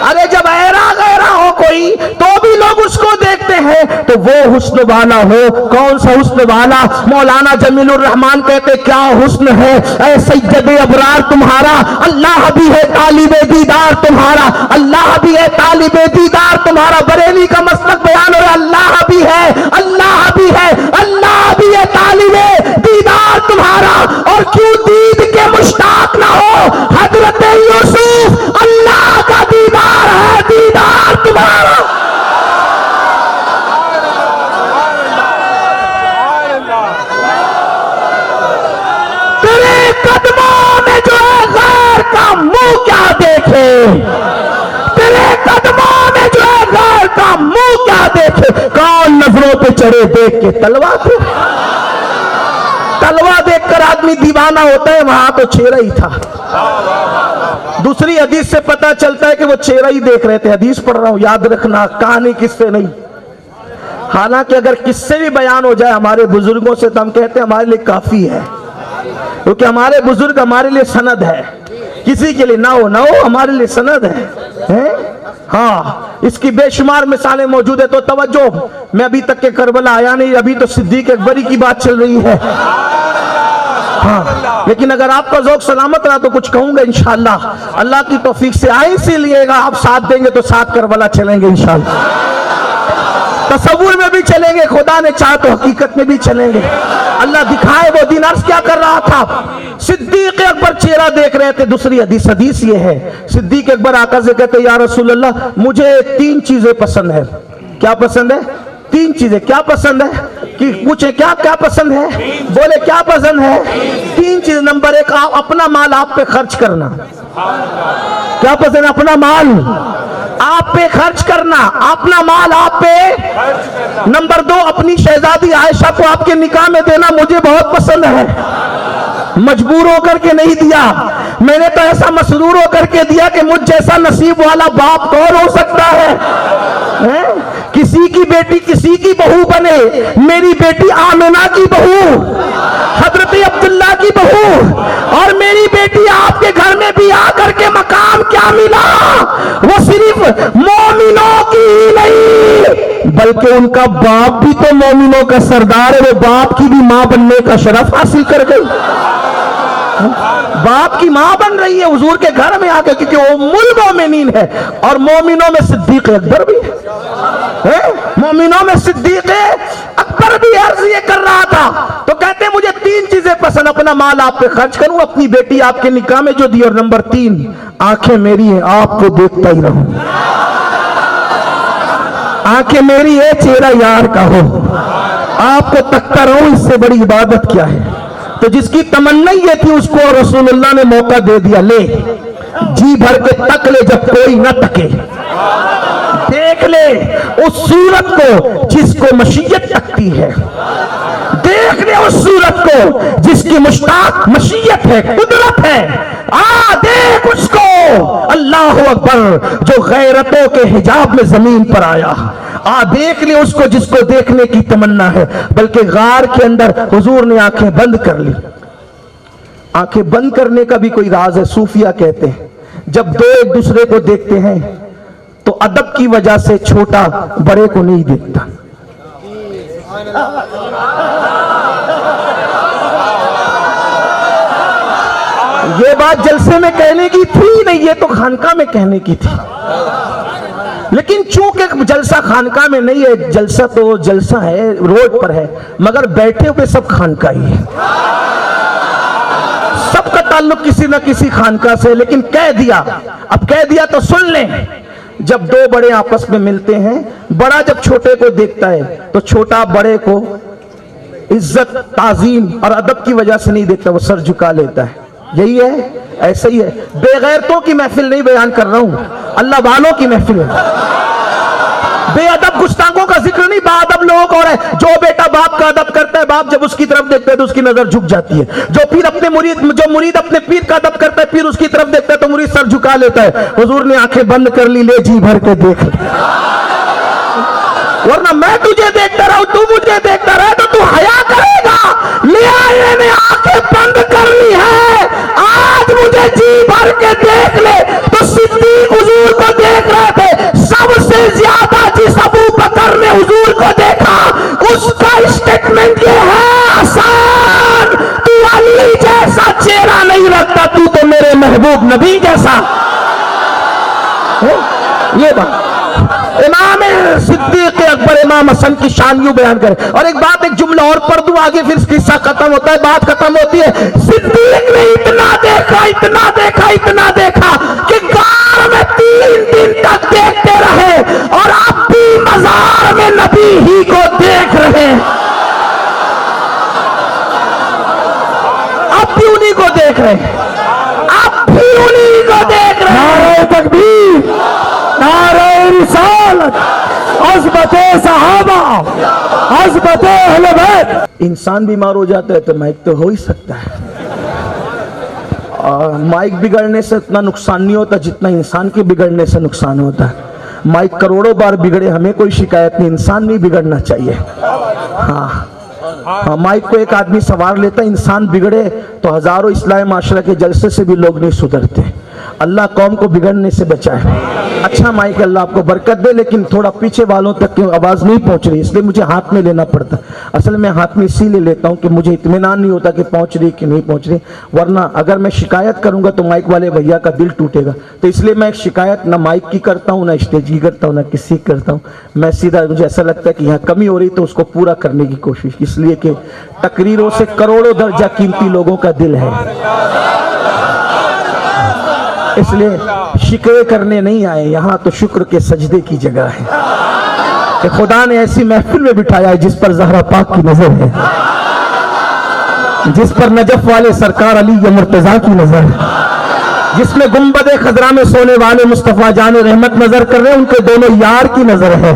ارے جب ایرا غیرا ہو کوئی تو بھی لوگ اس کو دیکھتے ہیں، تو وہ حسن والا ہو۔ کون سا حسن والا؟ مولانا جمیل الرحمان کہتے کیا حسن ہے اے سید ابرار تمہارا، اللہ بھی ہے طالب دیدار تمہارا، اللہ بھی ہے طالب دیدار تمہارا۔ بریلی کا مسلک بیان ہو، اللہ بھی ہے، اللہ بھی ہے، اللہ بھی ہے طالب دیدار تمہارا۔ اور کیوں دید کے مشتاق نہ ہو؟ حضرت یوسف اللہ کا دیدار ہے، دیدار تمہارا۔ تیرے قدموں میں جو ہے غیر کا منہ کیا دیکھے، تیرے قدموں میں جو ہے غیر کا منہ کیا دیکھے۔ کون نظروں پہ چڑھے دیکھ کے تلوا تھے؟ تلوا دیکھ کر آدمی دیوانہ ہوتا ہے، وہاں تو چہرہ ہی تھا۔ دوسری حدیث سے پتا چلتا ہے کہ وہ چہرہ ہی دیکھ رہے تھے۔ حدیث پڑھ رہا ہوں، یاد رکھنا، کہانی کس سے نہیں۔ حالانکہ اگر کس سے بھی بیان ہو جائے ہمارے بزرگوں سے تو ہم کہتے ہیں ہمارے لیے کافی ہے، کیونکہ ہمارے بزرگ ہمارے لیے سند ہے۔ کسی کے لیے نہ ہو ہمارے لیے سند ہے۔ ہاں، اس کی بے شمار مثالیں موجود ہے۔ تو توجہ، میں ابھی تک کہ کربلا آیا نہیں، ابھی تو صدیق اکبر کی بات چل رہی ہے۔ ہاں، لیکن اگر آپ کا ذوق سلامت رہا تو کچھ کہوں گا انشاءاللہ، اللہ کی توفیق سے۔ آئے اسی لیے گا، آپ ساتھ دیں گے تو ساتھ کربلا چلیں گے انشاءاللہ، تصور میں بھی چلیں گے، خدا نے چاہا تو حقیقت میں بھی چلیں گے۔ اللہ دکھائے وہ دن۔ عرض کیا کر رہا تھا؟ صدیق اکبر چہرہ دیکھ رہے تھے۔ دوسری حدیث یہ ہے، صدیق اکبر آقا سے کہتے یا رسول اللہ مجھے 3 چیزیں پسند ہے۔ کیا پسند ہے؟ 3 چیزیں۔ کیا پسند ہے؟ کہ پوچھے کیا کیا پسند ہے؟ بولے کیا پسند ہے؟ 3 چیز۔ نمبر 1 اپنا مال آپ پہ خرچ کرنا۔ کیا پسند ہے؟ اپنا مال آپ پہ خرچ کرنا، اپنا مال آپ پہ۔ نمبر 2 اپنی شہزادی عائشہ کو آپ کے نکاح میں دینا مجھے بہت پسند ہے، مجبور ہو کر کے نہیں دیا، میں نے تو ایسا مسرور ہو کر کے دیا کہ مجھ جیسا نصیب والا باپ کون ہو سکتا ہے؟ کسی کی بیٹی کسی کی بہو بنے، میری بیٹی آمنہ کی بہو، حضرت عبداللہ کی بہو، اور میری بیٹی آپ کے گھر میں بھی آ کر کے مقام کیا ملا؟ وہ صرف مومنوں کی ہی نہیں بلکہ ان کا باپ بھی تو مومنوں کا سردار ہے، وہ باپ کی بھی ماں بننے کا شرف حاصل کر گئی، باپ کی ماں بن رہی ہے حضور کے گھر میں آ کے، کیونکہ وہ ام المومنین ہے، اور مومنوں میں صدیق اکبر بھی ہے، مومنوں میں صدیق اکبر بھی عرض یہ کر رہا تھا۔ تو کہتے ہیں مجھے 3 چیزیں پسند، اپنا مال آپ پہ خرچ کروں، اپنی بیٹی آپ کے نکاح میں جو دی، اور نمبر 3 آنکھیں میری ہیں آپ کو دیکھتا ہی رہوں، آنکھیں میری ہے چہرہ یار کا ہو، آپ کو تکتا رہوں، اس سے بڑی عبادت کیا ہے؟ تو جس کی تمنا یہ تھی اس کو رسول اللہ نے موقع دے دیا، لے جی بھر کے تک لے جب کوئی نہ تکے، دیکھ لے اس صورت کو جس کو مشیت تکتی ہے، دیکھ لے اس صورت کو جس کی مشتاق مشیت ہے، قدرت ہے، دیکھ اس کو، اللہ اکبر، جو غیرتوں کے حجاب میں زمین پر آیا، دیکھ لے اس کو جس کو دیکھنے کی تمنا ہے۔ بلکہ غار کے اندر حضور نے آنکھیں بند کر لی۔ آنکھیں بند کرنے کا بھی کوئی راز ہے، صوفیہ کہتے ہیں جب 2 ایک دوسرے کو دیکھتے ہیں تو ادب کی وجہ سے چھوٹا بڑے کو نہیں دیکھتا۔ یہ بات جلسے میں کہنے کی تھی نہیں، یہ تو خانقاہ میں کہنے کی تھی، لیکن چونکہ جلسہ خانقاہ میں نہیں ہے، جلسہ تو جلسہ ہے، روڈ پر ہے، مگر بیٹھے ہوئے سب خانقاہی ہے، سب کا تعلق کسی نہ کسی خانقاہ سے، لیکن کہہ دیا، اب کہہ دیا تو سن لیں۔ جب 2 بڑے آپس میں ملتے ہیں، بڑا جب چھوٹے کو دیکھتا ہے تو چھوٹا بڑے کو عزت، تعظیم اور ادب کی وجہ سے نہیں دیکھتا، وہ سر جھکا لیتا ہے۔ یہی ہے، ایسا ہی ہے۔ بے غیرتوں کی محفل نہیں بیان کر رہا ہوں، اللہ والوں کی محفل ہے۔ بے ادب گستاخوں کا ذکر نہیں، با ادب لوگوں کو ہے۔ جو بیٹا باپ کا ادب کرتا ہے، باپ جب اس کی طرف دیکھتا ہے تو اس کی نظر جھک جاتی ہے۔ جو مرید اپنے پیر کا ادب کرتا ہے، پیر اس کی طرف دیکھتا ہے تو مرید سر جھکا لیتا ہے۔ حضور نے آنکھیں بند کر لی، لے جی بھر کے دیکھ، ورنہ میں تجھے دیکھتا رہا ہوں، تو مجھے دیکھتا رہا تو تو حیا کرے گا۔ لے آئے نے آنکھیں بند کر لی ہے، آج مجھے جی بھر کے دیکھ لے۔ تو صدیق حضور کو دیکھ رہے تھے، سب سے زیادہ جس ابو بکر نے حضور کو دیکھا اس کا اسٹیٹمنٹ یہ ہے، حسن تو علی جیسا چہرہ نہیں رکھتا، تو میرے محبوب نبی جیسا۔ یہ بات امام صدیق اکبر امام حسن کی شان یوں بیان کرے۔ اور ایک بات، ایک جملہ اور پڑھ دوں آگے، پھر قصہ ختم ہوتا ہے، بات ختم ہوتی ہے۔ صدیق نے اتنا دیکھا، اتنا دیکھا، اتنا دیکھا کہ غار میں 3 دن تک دیکھتے رہے، اور اب بھی مزار میں نبی ہی کو دیکھ رہے ہیں، اب بھی انہی کو دیکھ رہے ہیں، اب بھی انہی کو دیکھ رہے ہیں۔ نعرہ تکبیر، نعرہ رسالت، عظمت صحابہ، عظمت اہل بیت۔ انسان بیمار ہو جاتا ہے تو مائک تو ہو ہی سکتا ہے، مائک بگڑنے سے اتنا نقصان نہیں ہوتا جتنا انسان کے بگڑنے سے نقصان ہوتا ہے۔ مائک کروڑوں بار بگڑے، ہمیں کوئی شکایت نہیں، انسان نہیں بگڑنا چاہیے۔ ہاں، مائک کو ایک آدمی سوار لیتا، انسان بگڑے تو ہزاروں اصلاح معاشرہ کے جلسے سے بھی لوگ نہیں سدھرتے۔ اللہ قوم کو بگڑنے سے بچائے۔ اچھا مائک، اللہ آپ کو برکت دے، لیکن تھوڑا پیچھے والوں تک کی آواز نہیں پہنچ رہی، اس لیے مجھے ہاتھ میں لینا پڑتا۔ اصل میں ہاتھ میں اسی لیے لیتا ہوں کہ مجھے اطمینان نہیں ہوتا کہ پہنچ رہی کہ نہیں پہنچ رہی، ورنہ اگر میں شکایت کروں گا تو مائک والے بھیا کا دل ٹوٹے گا۔ تو اس لیے میں شکایت نہ مائک کی کرتا ہوں، نہ اسٹیج کی کرتا ہوں، نہ کسی کی کرتا ہوں۔ میں سیدھا، مجھے ایسا لگتا ہے کہ یہاں کمی ہو رہی تو اس کو پورا کرنے کی کوشش، اس لیے کہ تقریروں سے کروڑوں درجہ قیمتی لوگوں کا دل ہے، اس لیے شکوے کرنے نہیں آئے، یہاں تو شکر کے سجدے کی جگہ ہے۔ کہ خدا نے ایسی محفل میں بٹھایا ہے جس پر زہرا پاک کی نظر ہے، جس پر نجف والے سرکار علی مرتضیٰ کی نظر ہے، جس میں گنبد خضرا میں سونے والے مصطفیٰ جان رحمت نظر کر رہے ہیں، ان کے دونوں یار کی نظر ہے۔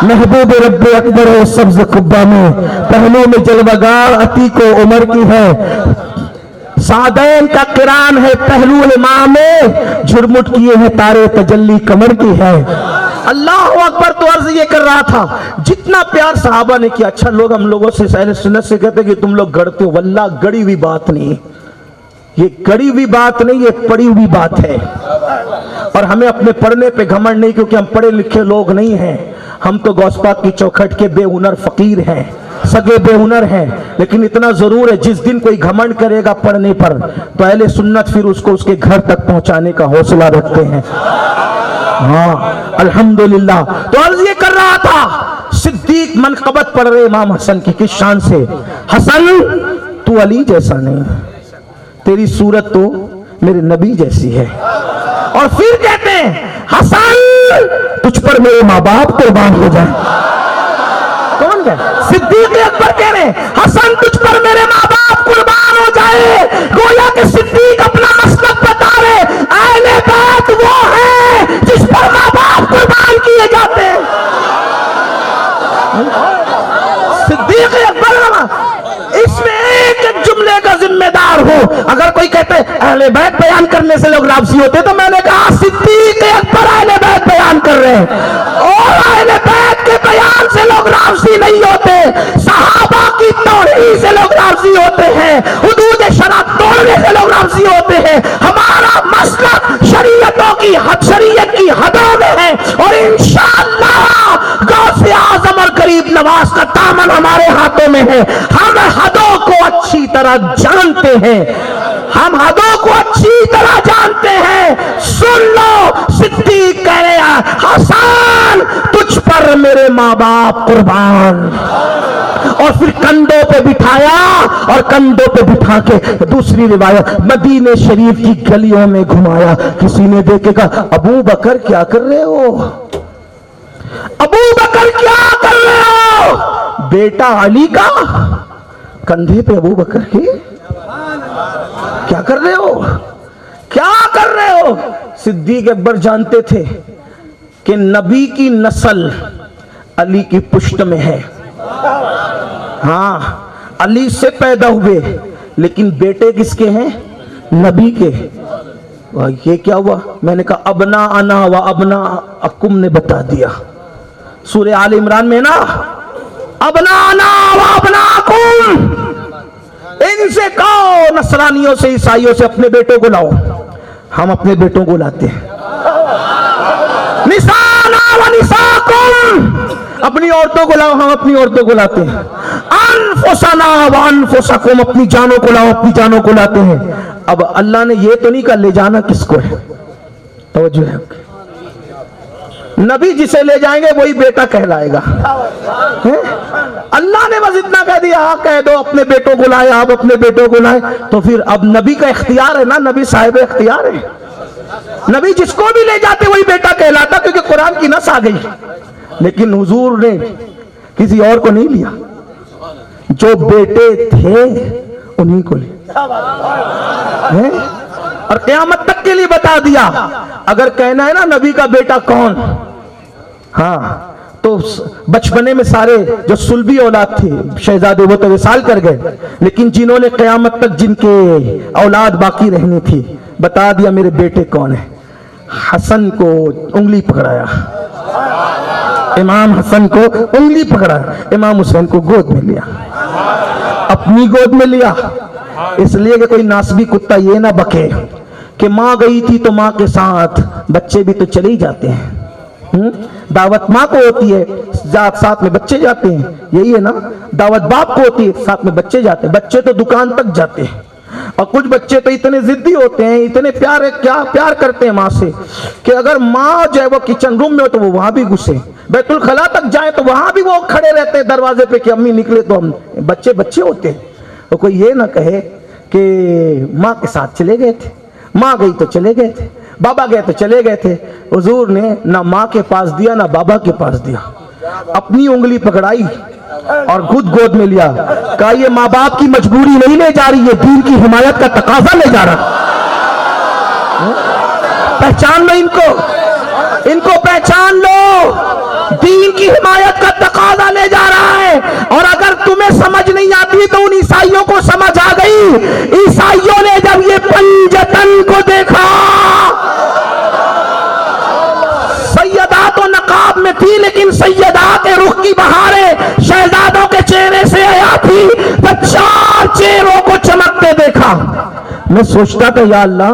محبوب رب اکبر و سبز قبہ میں پہلو میں جلوگار عتیق و عمر کی ہے، سعدین کا قران ہے پہلو امام میں، جھرمٹ کیے ہیں تارے تجلی کمر کی ہے۔ اللہ اکبر۔ تو عرض یہ کر رہا تھا جتنا پیار صحابہ نے کیا، اچھا لوگ ہم لوگوں سے اہل سنت سے کہتے کہ تم لوگ گڑتے ہو، واللہ گڑی ہوئی بات نہیں، یہ گڑی ہوئی بات نہیں، یہ پڑھی ہوئی بات ہے۔ اور ہمیں اپنے پڑھنے پہ گھمنڈ نہیں، کیونکہ ہم پڑھے لکھے لوگ نہیں ہیں، ہم تو غوث پاک کی چوکھٹ کے بے ہنر فقیر ہیں، سگے بے ہنر ہیں، لیکن اتنا ضرور ہے جس دن کوئی گھمنڈ کرے گا پڑھنے پر تو اہل سنت پھر اس کو اس کے گھر تک پہنچانے کا حوصلہ رکھتے ہیں۔ ہاں الحمدللہ۔ تو عرض یہ کر رہا تھا صدیق منقبت پڑھ رہے امام حسن کی کس شان سے، حسن تو علی جیسا نہیں، تیری صورت تو میرے نبی جیسی ہے۔ اور پھر کہتے ہیں حسن تجھ پر میرے ماں باپ قربان ہو جائیں۔ کون کہ صدیق اکبر کہہ رہے ہیں حسن تجھ پر میرے ماں باپ قربان ہو جائے، گویا کہ صدیق اپنا مسلک بتا رہے، اہل بیت وہ ہے جس پر ماں باپ قربان کیے جاتے ہیں۔ صدیق اکبر اس میں ایک ایک جملے کا ذمہ دار ہو۔ اگر کوئی کہتے اہل بیت بیان کرنے سے لوگ راضی ہوتے تو میں نے کہا صدیق اکبر اہل بیت بیان کر رہے ہیں، اور اہل بیت کے بیان سے لوگ راضی نہیں ہوتے، صحابہ کی توہین سے لوگ راضی ہوتے ہیں، حدود شرع توڑنے سے لوگ راضی ہوتے ہیں۔ ہمارا مسلک شریعتوں کی حد، شریعت کی حدوں میں ہے، اور انشاءاللہ غوث اعظم اور غریب نواز کا دامن ہمارے ہاتھوں میں ہے۔ ہم حدوں کو اچھی طرح جانتے ہیں، ہم حدوں کو اچھی طرح جانتے ہیں۔ سن لو صدیق کہہ رہے ہیں حسن تجھ پر میرے ماں باپ قربان، اور پھر کندھوں پہ بٹھایا، اور کندھوں پہ بٹھا کے دوسری روایت مدینے شریف کی گلیوں میں گھمایا۔ کسی نے دیکھے کہا ابو بکر کیا کر رہے ہو، ابو بکر کیا کر رہے ہو، بیٹا علی کا کندھے پہ ابو بکر کی کیا کر رہے ہو، کیا کر رہے ہو۔ صدیق اکبر جانتے تھے کہ نبی کی نسل علی کی پشت میں ہے، ہاں علی سے پیدا ہوئے، لیکن بیٹے کس کے ہیں، نبی کے۔ یہ کیا ہوا، میں نے کہا ابنا انا و ابنا اکم نے بتا دیا سورہ آل عمران میں نا، ابنا انا و ابنا اکم، ان سے کہو نصرانیوں سے عیسائیوں سے اپنے بیٹوں کو لاؤ، ہم اپنے بیٹوں کو لاتے ہیں۔ نسانا و نساکم، اپنی عورتوں کو لاؤ، ہم اپنی عورتوں کو لاتے ہیں۔ انفسنا و انفسکم، اپنی جانوں کو لاؤ، اپنی جانوں کو لاتے ہیں۔ اب اللہ نے یہ تو نہیں کہا لے جانا کس کو ہے، توجہ ہے، نبی جسے لے جائیں گے وہی بیٹا کہلائے گا۔ اللہ نے بس اتنا کہہ دیا کہہ دو اپنے بیٹوں کو لائے، آپ اپنے بیٹوں کو لائے، تو پھر اب نبی کا اختیار ہے نا، نبی صاحب اختیار ہے، نبی جس کو بھی لے جاتے وہی بیٹا کہلاتا، کیونکہ قرآن کی نص آ گئی۔ لیکن حضور نے کسی اور کو نہیں لیا، جو بیٹے تھے انہی کو لیا، اور قیامت تک کے لیے بتا دیا۔ اگر کہنا ہے نا نبی کا بیٹا کون، ہاں تو بچپنے میں سارے جو سلبی اولاد تھے شہزادے وہ تو وصال کر گئے، لیکن جنہوں نے قیامت تک جن کے اولاد باقی رہنی تھی بتا دیا میرے بیٹے کون ہیں۔ حسن کو انگلی پکڑایا، امام حسن کو انگلی پکڑایا، امام حسین کو گود میں لیا، اپنی گود میں لیا، اس لیے کہ کوئی ناسبی کتا یہ نہ بکے کہ ماں گئی تھی تو ماں کے ساتھ بچے بھی تو چلے ہی جاتے ہیں، دعوت ماں کو ہوتی ہے ساتھ میں بچے جاتے ہیں، یہی ہے نا، دعوت باپ کو ہوتی ہے ساتھ میں بچے جاتے ہیں، بچے تو دکان تک جاتے ہیں، اور کچھ بچے تو اتنے ضدی ہوتے ہیں، اتنے پیار کرتے ہیں ماں سے کہ اگر ماں جو ہے وہ کچن روم میں ہو تو وہ وہاں بھی گھسے، بیت الخلاء تک جائیں تو وہاں بھی وہ کھڑے رہتے ہیں دروازے پہ کہ امی نکلے تو ہم بچے ہوتے ہیں۔ تو کوئی یہ نہ کہے کہ ماں کے ساتھ چلے گئے تھے، ماں گئی تو چلے گئے تھے، بابا گئے تو چلے گئے تھے۔ حضور نے نہ ماں کے پاس دیا نہ بابا کے پاس دیا، اپنی انگلی پکڑائی اور خود گود میں لیا، کہا یہ ماں باپ کی مجبوری نہیں لے جا رہی ہے، دین کی حمایت کا تقاضا لے جا رہا۔ پہچان لو ان کو پہچان لو، دین کی حمایت کا تقاضا لے جا رہا ہے۔ اور اگر تمہیں سمجھ نہیں آتی تو ان عیسائیوں کو سمجھ آ گئی۔ عیسائیوں نے جب یہ پنجتن کو دیکھا، سیدہ تو نقاب میں تھی لیکن سیدہ کے رخ کی بہاریں شہزادوں کے چہرے سے آیا تھی، تو 4 چہروں کو چمکتے دیکھا۔ میں سوچتا تھا یا اللہ،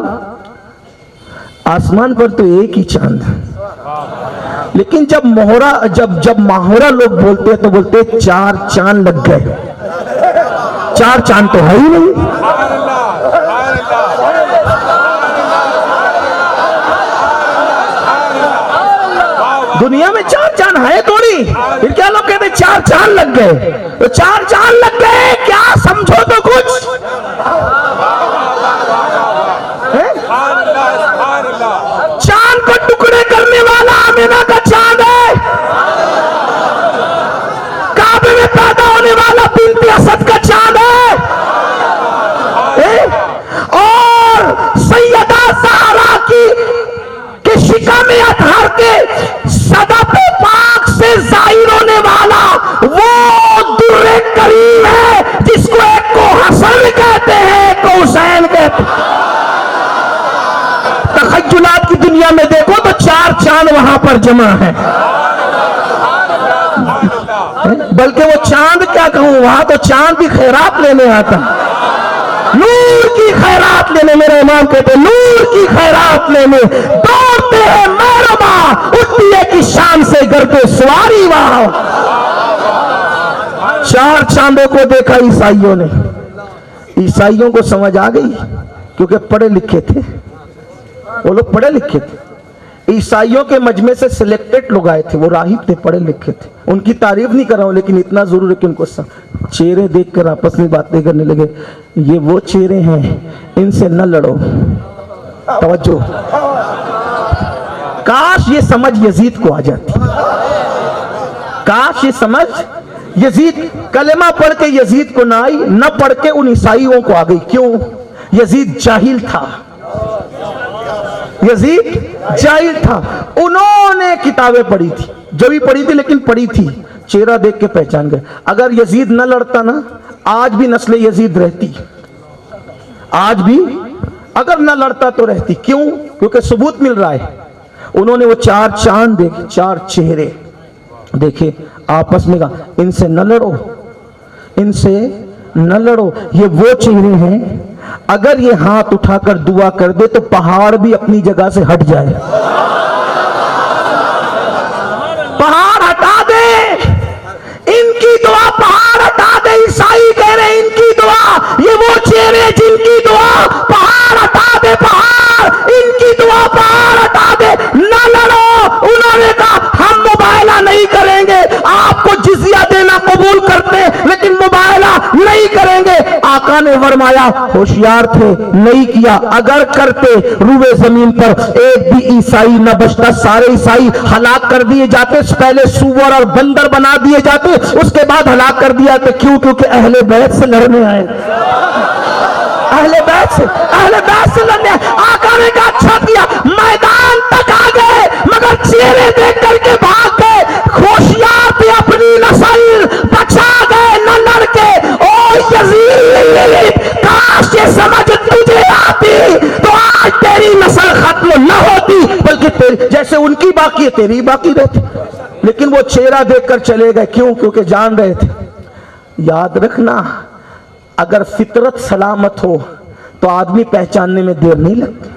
آسمان پر تو ایک ہی چاند، لیکن جب ماہورہ لوگ بولتے ہیں تو بولتے ہیں 4 چاند لگ گئے۔ 4 چاند تو ہے ہی نہیں۔ دنیا میں 4 چاند ہے تھوڑی، پھر کیا لوگ کہتے ہیں 4 چاند لگ گئے؟ تو 4 چاند لگ گئے کیا سمجھو تو کچھ۔ چاند کو ٹکڑے کرنے والا آمینہ کا چاند ہے، کعبے میں پیدا ہونے والا بنت اسد کا چاند ہے، اور سیدہ زہرا کی شکم اطہر کے صدف پاک سے ظاہر ہونے والا وہ در کریم ہے جس کو ایک کو حسن کہتے ہیں، ایک کو حسین کہتے ہیں۔ تخیلات کی دنیا میں دیکھو تو 4 چاند وہاں پر جمع ہیں، بلکہ وہ چاند کیا کہوں، وہاں تو چاند بھی خیرات لینے آتا، نور کی خیرات لینے۔ میرے امام کہتے ہیں نور کی خیرات لینے دوڑتے ہیں محرمہ، اٹھتی ہے کہ شان سے گردے سواری وہاں۔ 4 چاندوں کو دیکھا عیسائیوں نے۔ عیسائیوں کو سمجھ آ گئی کیونکہ پڑھے لکھے تھے، وہ لوگ پڑھے لکھے تھے۔ عیسائیوں کے مجمع سے سلیکٹڈ لوگ آئے تھے، وہ راہب تھے، پڑھے لکھے تھے۔ ان کی تعریف نہیں کر رہا ہوں لیکن اتنا ضرور ہے کہ ان کو چہرے دیکھ کر آپس میں باتیں کرنے لگے، یہ وہ چہرے ہیں، ان سے نہ لڑو۔ توجہ، کاش یہ سمجھ یزید کو آ جاتی، کاش یہ سمجھ یزید کلمہ پڑھ کے یزید کو نہ آئی، نہ پڑھ کے ان عیسائیوں کو آ گئی۔ کیوں؟ یزید جاہل تھا، یزید جاہل تھا۔ انہوں نے کتابیں پڑھی تھی، جو بھی پڑھی تھی لیکن پڑھی تھی، چہرہ دیکھ کے پہچان گئے۔ اگر یزید نہ لڑتا نا، آج بھی نسل یزید رہتی، آج بھی اگر نہ لڑتا تو رہتی۔ کیوں؟ کیونکہ ثبوت مل رہا ہے۔ انہوں نے وہ 4 چاند دیکھے، 4 چہرے دیکھے، آپس میں کہا ان سے نہ لڑو، ان سے نہ لڑو، یہ وہ چہرے ہیں اگر یہ ہاتھ اٹھا کر دعا کر دے تو پہاڑ بھی اپنی جگہ سے ہٹ جائے۔ پہاڑ ہٹا دے، ان کی دعا پہاڑ ہٹا دے۔ عیسائی کہہ رہے ان کی دعا، یہ وہ چہرے جن کی دعا پہاڑ ہٹا دے، پہاڑ، ان کی دعا پہاڑ ہٹا دے۔ نہ لڑو۔ انہوں نے کہا ہم مباہلہ نہیں کریں گے، آپ کو جزیہ دینا قبول کرتے لیکن مباہلہ نہیں کریں گے۔ آقا نے فرمایا ہوشیار تھے، نہیں کیا، اگر کرتے روئے زمین پر ایک بھی عیسائی نہ بچتا، سارے عیسائی ہلاک کر دیے جاتے، پہلے سور اور بندر بنا دیے جاتے، اس کے بعد ہلاک کر دیا جاتے۔ کیوں؟ کیونکہ اہل بیت سے لڑنے آئے، اہل بیت سے لڑنے آئے۔ آقا نے کہا اچھا کیا، میدان تک آ گئے مگر چہرے دیکھ کر کے بھاگ گئے۔ ہوشیار تھے، اپنی نسل بچا گئے نہ لڑ کے۔ او یزید، کاش یہ سمجھ تجھے آتی تو آج تیری نسل ختم نہ ہوتی، بلکہ جیسے ان کی باقی ہے تیری باقی رہتی۔ لیکن وہ چہرہ دیکھ کر چلے گئے۔ کیوں؟ کیونکہ جان رہے تھے۔ یاد رکھنا، اگر فطرت سلامت ہو تو آدمی پہچاننے میں دیر نہیں لگتی۔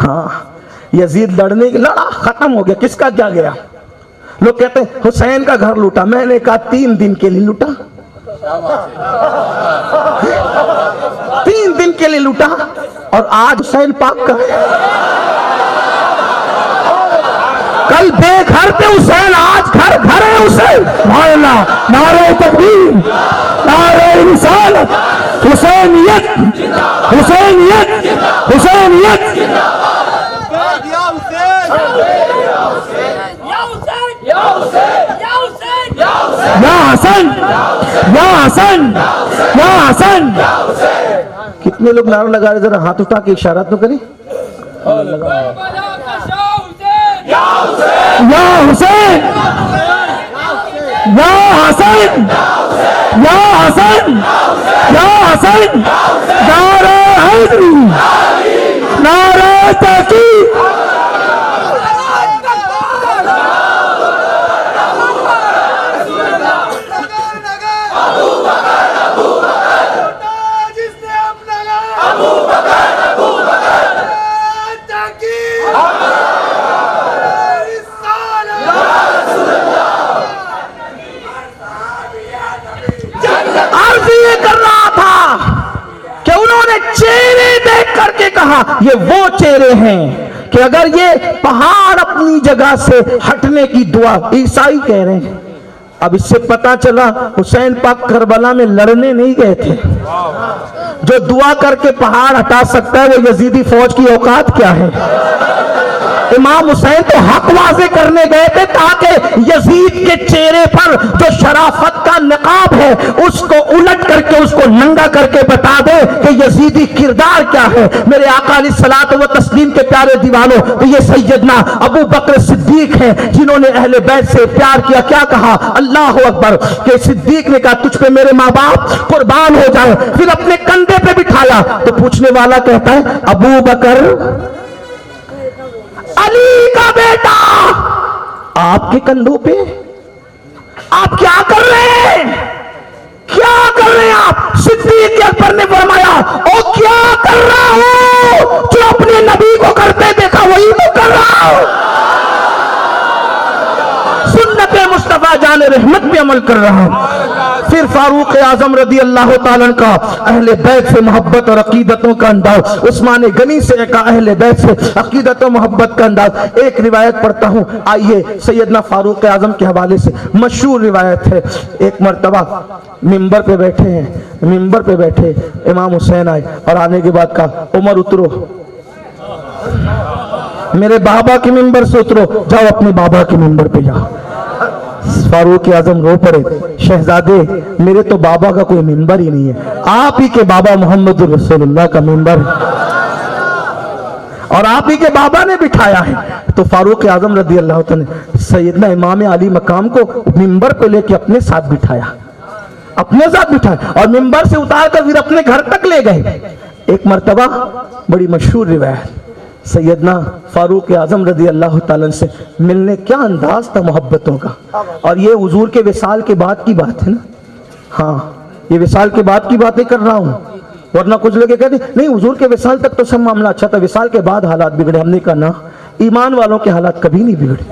ہاں، یزید لڑا، ختم ہو گیا، کس کا کیا گیا؟ لوگ کہتے ہیں حسین کا گھر لوٹا، میں نے کہا 3 دن کے لیے لوٹا، 3 دن کے لیے لوٹا، اور آج حسین پاک کا کل بے گھر تھے حسین، آج گھر ہے حسین۔ مولا نعرہ تکبیر، نعرہ رسالت، حسینیت، حسینیت، حسینیت۔ یا حسین، یا حسین، یا حسین، یا حسین۔ حسن یا حسن یا حسن. کتنے لوگ نعرہ لگا رہے؟ ذرا ہاتھ اٹھا کے اشارہ تو کریں. یا حسین یا حسن یا حسن یا حسن. نعرہ حیدری نعرہ تحقیق. چہرے دیکھ کر کے کہا یہ وہ چہرے ہیں کہ اگر یہ پہاڑ اپنی جگہ سے ہٹنے کی دعا، عیسائی کہہ رہے ہیں. اب اس سے پتا چلا حسین پاک کربلا میں لڑنے نہیں گئے تھے. جو دعا کر کے پہاڑ ہٹا سکتا ہے وہ یزیدی فوج کی اوقات کیا ہے؟ امام حسین تو حق واضح کرنے گئے تھے تاکہ یزید کے چہرے پر جو شرافت کا نقاب ہے اس کو الٹ کر کے اس کو ننگا کر کے بتا دے کہ یزیدی کردار کیا ہے. میرے آقا علیہ الصلوۃ والتسلیم کے پیارے دیوانوں، تو یہ سیدنا ابو بکر صدیق ہیں جنہوں نے اہل بیت سے پیار کیا. کیا کہا؟ اللہ اکبر. کہ صدیق نے کہا تجھ پہ میرے ماں باپ قربان ہو جائیں. پھر اپنے کندھے پہ بٹھایا تو پوچھنے والا کہتا ہے ابو بکر علی کا بیٹا آپ کے کندھوں پہ، آپ کیا کر رہے ہیں؟ کیا کر رہے ہیں آپ؟ صدیق اکبر نے فرمایا او کیا کر رہا ہوں؟ جو اپنے نبی کو کرتے دیکھا وہی تو کر رہا ہوں. سنت مصطفیٰ جان رحمت پہ عمل کر رہا ہوں. پھر فاروق اعظم رضی اللہ تعالیٰ کا اہل بیت سے محبت اور عقیدتوں کا انداز، عثمان غنی سے کا اہل بیت سے عقیدت و محبت کا انداز. ایک روایت پڑھتا ہوں، آئیے سیدنا فاروق اعظم کے حوالے سے مشہور روایت ہے. ایک مرتبہ ممبر پہ بیٹھے ہیں، ممبر پہ بیٹھے امام حسین آئے اور آنے کے بعد کہا عمر اترو، میرے بابا کے ممبر سے اترو، جاؤ اپنے بابا کے ممبر پہ جاؤ. فاروق اعظم رو پڑے، شہزادے میرے تو بابا کا کوئی ممبر ہی نہیں ہے، آپ ہی کے بابا محمد رسول اللہ کا ممبر اور آپ ہی کے بابا نے بٹھایا ہے. تو فاروق اعظم رضی اللہ تعالیٰ نے سیدنا امام علی مقام کو ممبر پہ لے کے اپنے ساتھ بٹھایا، اپنے ساتھ بٹھایا اور ممبر سے اتار کر پھر اپنے گھر تک لے گئے. ایک مرتبہ بڑی مشہور روایت، سیدنا فاروق اعظم رضی اللہ تعالیٰ سے ملنے، کیا انداز تھا محبتوں کا. اور یہ حضور کے وصال کے بعد کی بات ہے نا. ہاں یہ وصال کے بعد کی باتیں کر رہا ہوں، ورنہ کچھ لوگ کہتے ہیں نہیں حضور کے وصال تک تو سب معاملہ اچھا تھا، وصال کے بعد حالات بگڑے. ہم نے کہا نہ، ایمان والوں کے حالات کبھی نہیں بگڑے.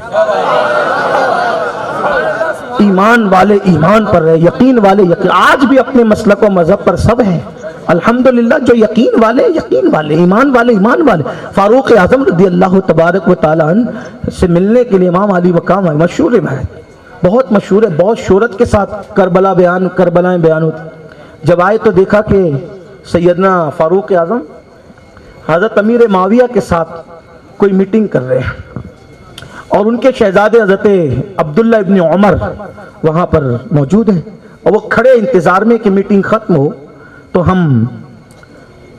ایمان والے ایمان پر رہے، یقین والے یقین. آج بھی اپنے مسلک و مذہب پر سب ہیں الحمدللہ. جو یقین والے یقین والے، ایمان والے ایمان والے. فاروق اعظم رضی اللہ تبارک و تعالیٰ عنہ سے ملنے کے لیے امام علی مقام ہے. مشہور روایت، بہت مشہور ہے، بہت شہرت کے ساتھ کربلائیں بیان ہوتی. جب آئے تو دیکھا کہ سیدنا فاروق اعظم حضرت امیر معاویہ کے ساتھ کوئی میٹنگ کر رہے ہیں اور ان کے شہزادے حضرت عبداللہ ابن عمر وہاں پر موجود ہیں اور وہ کھڑے انتظار میں کہ میٹنگ ختم ہو تو ہم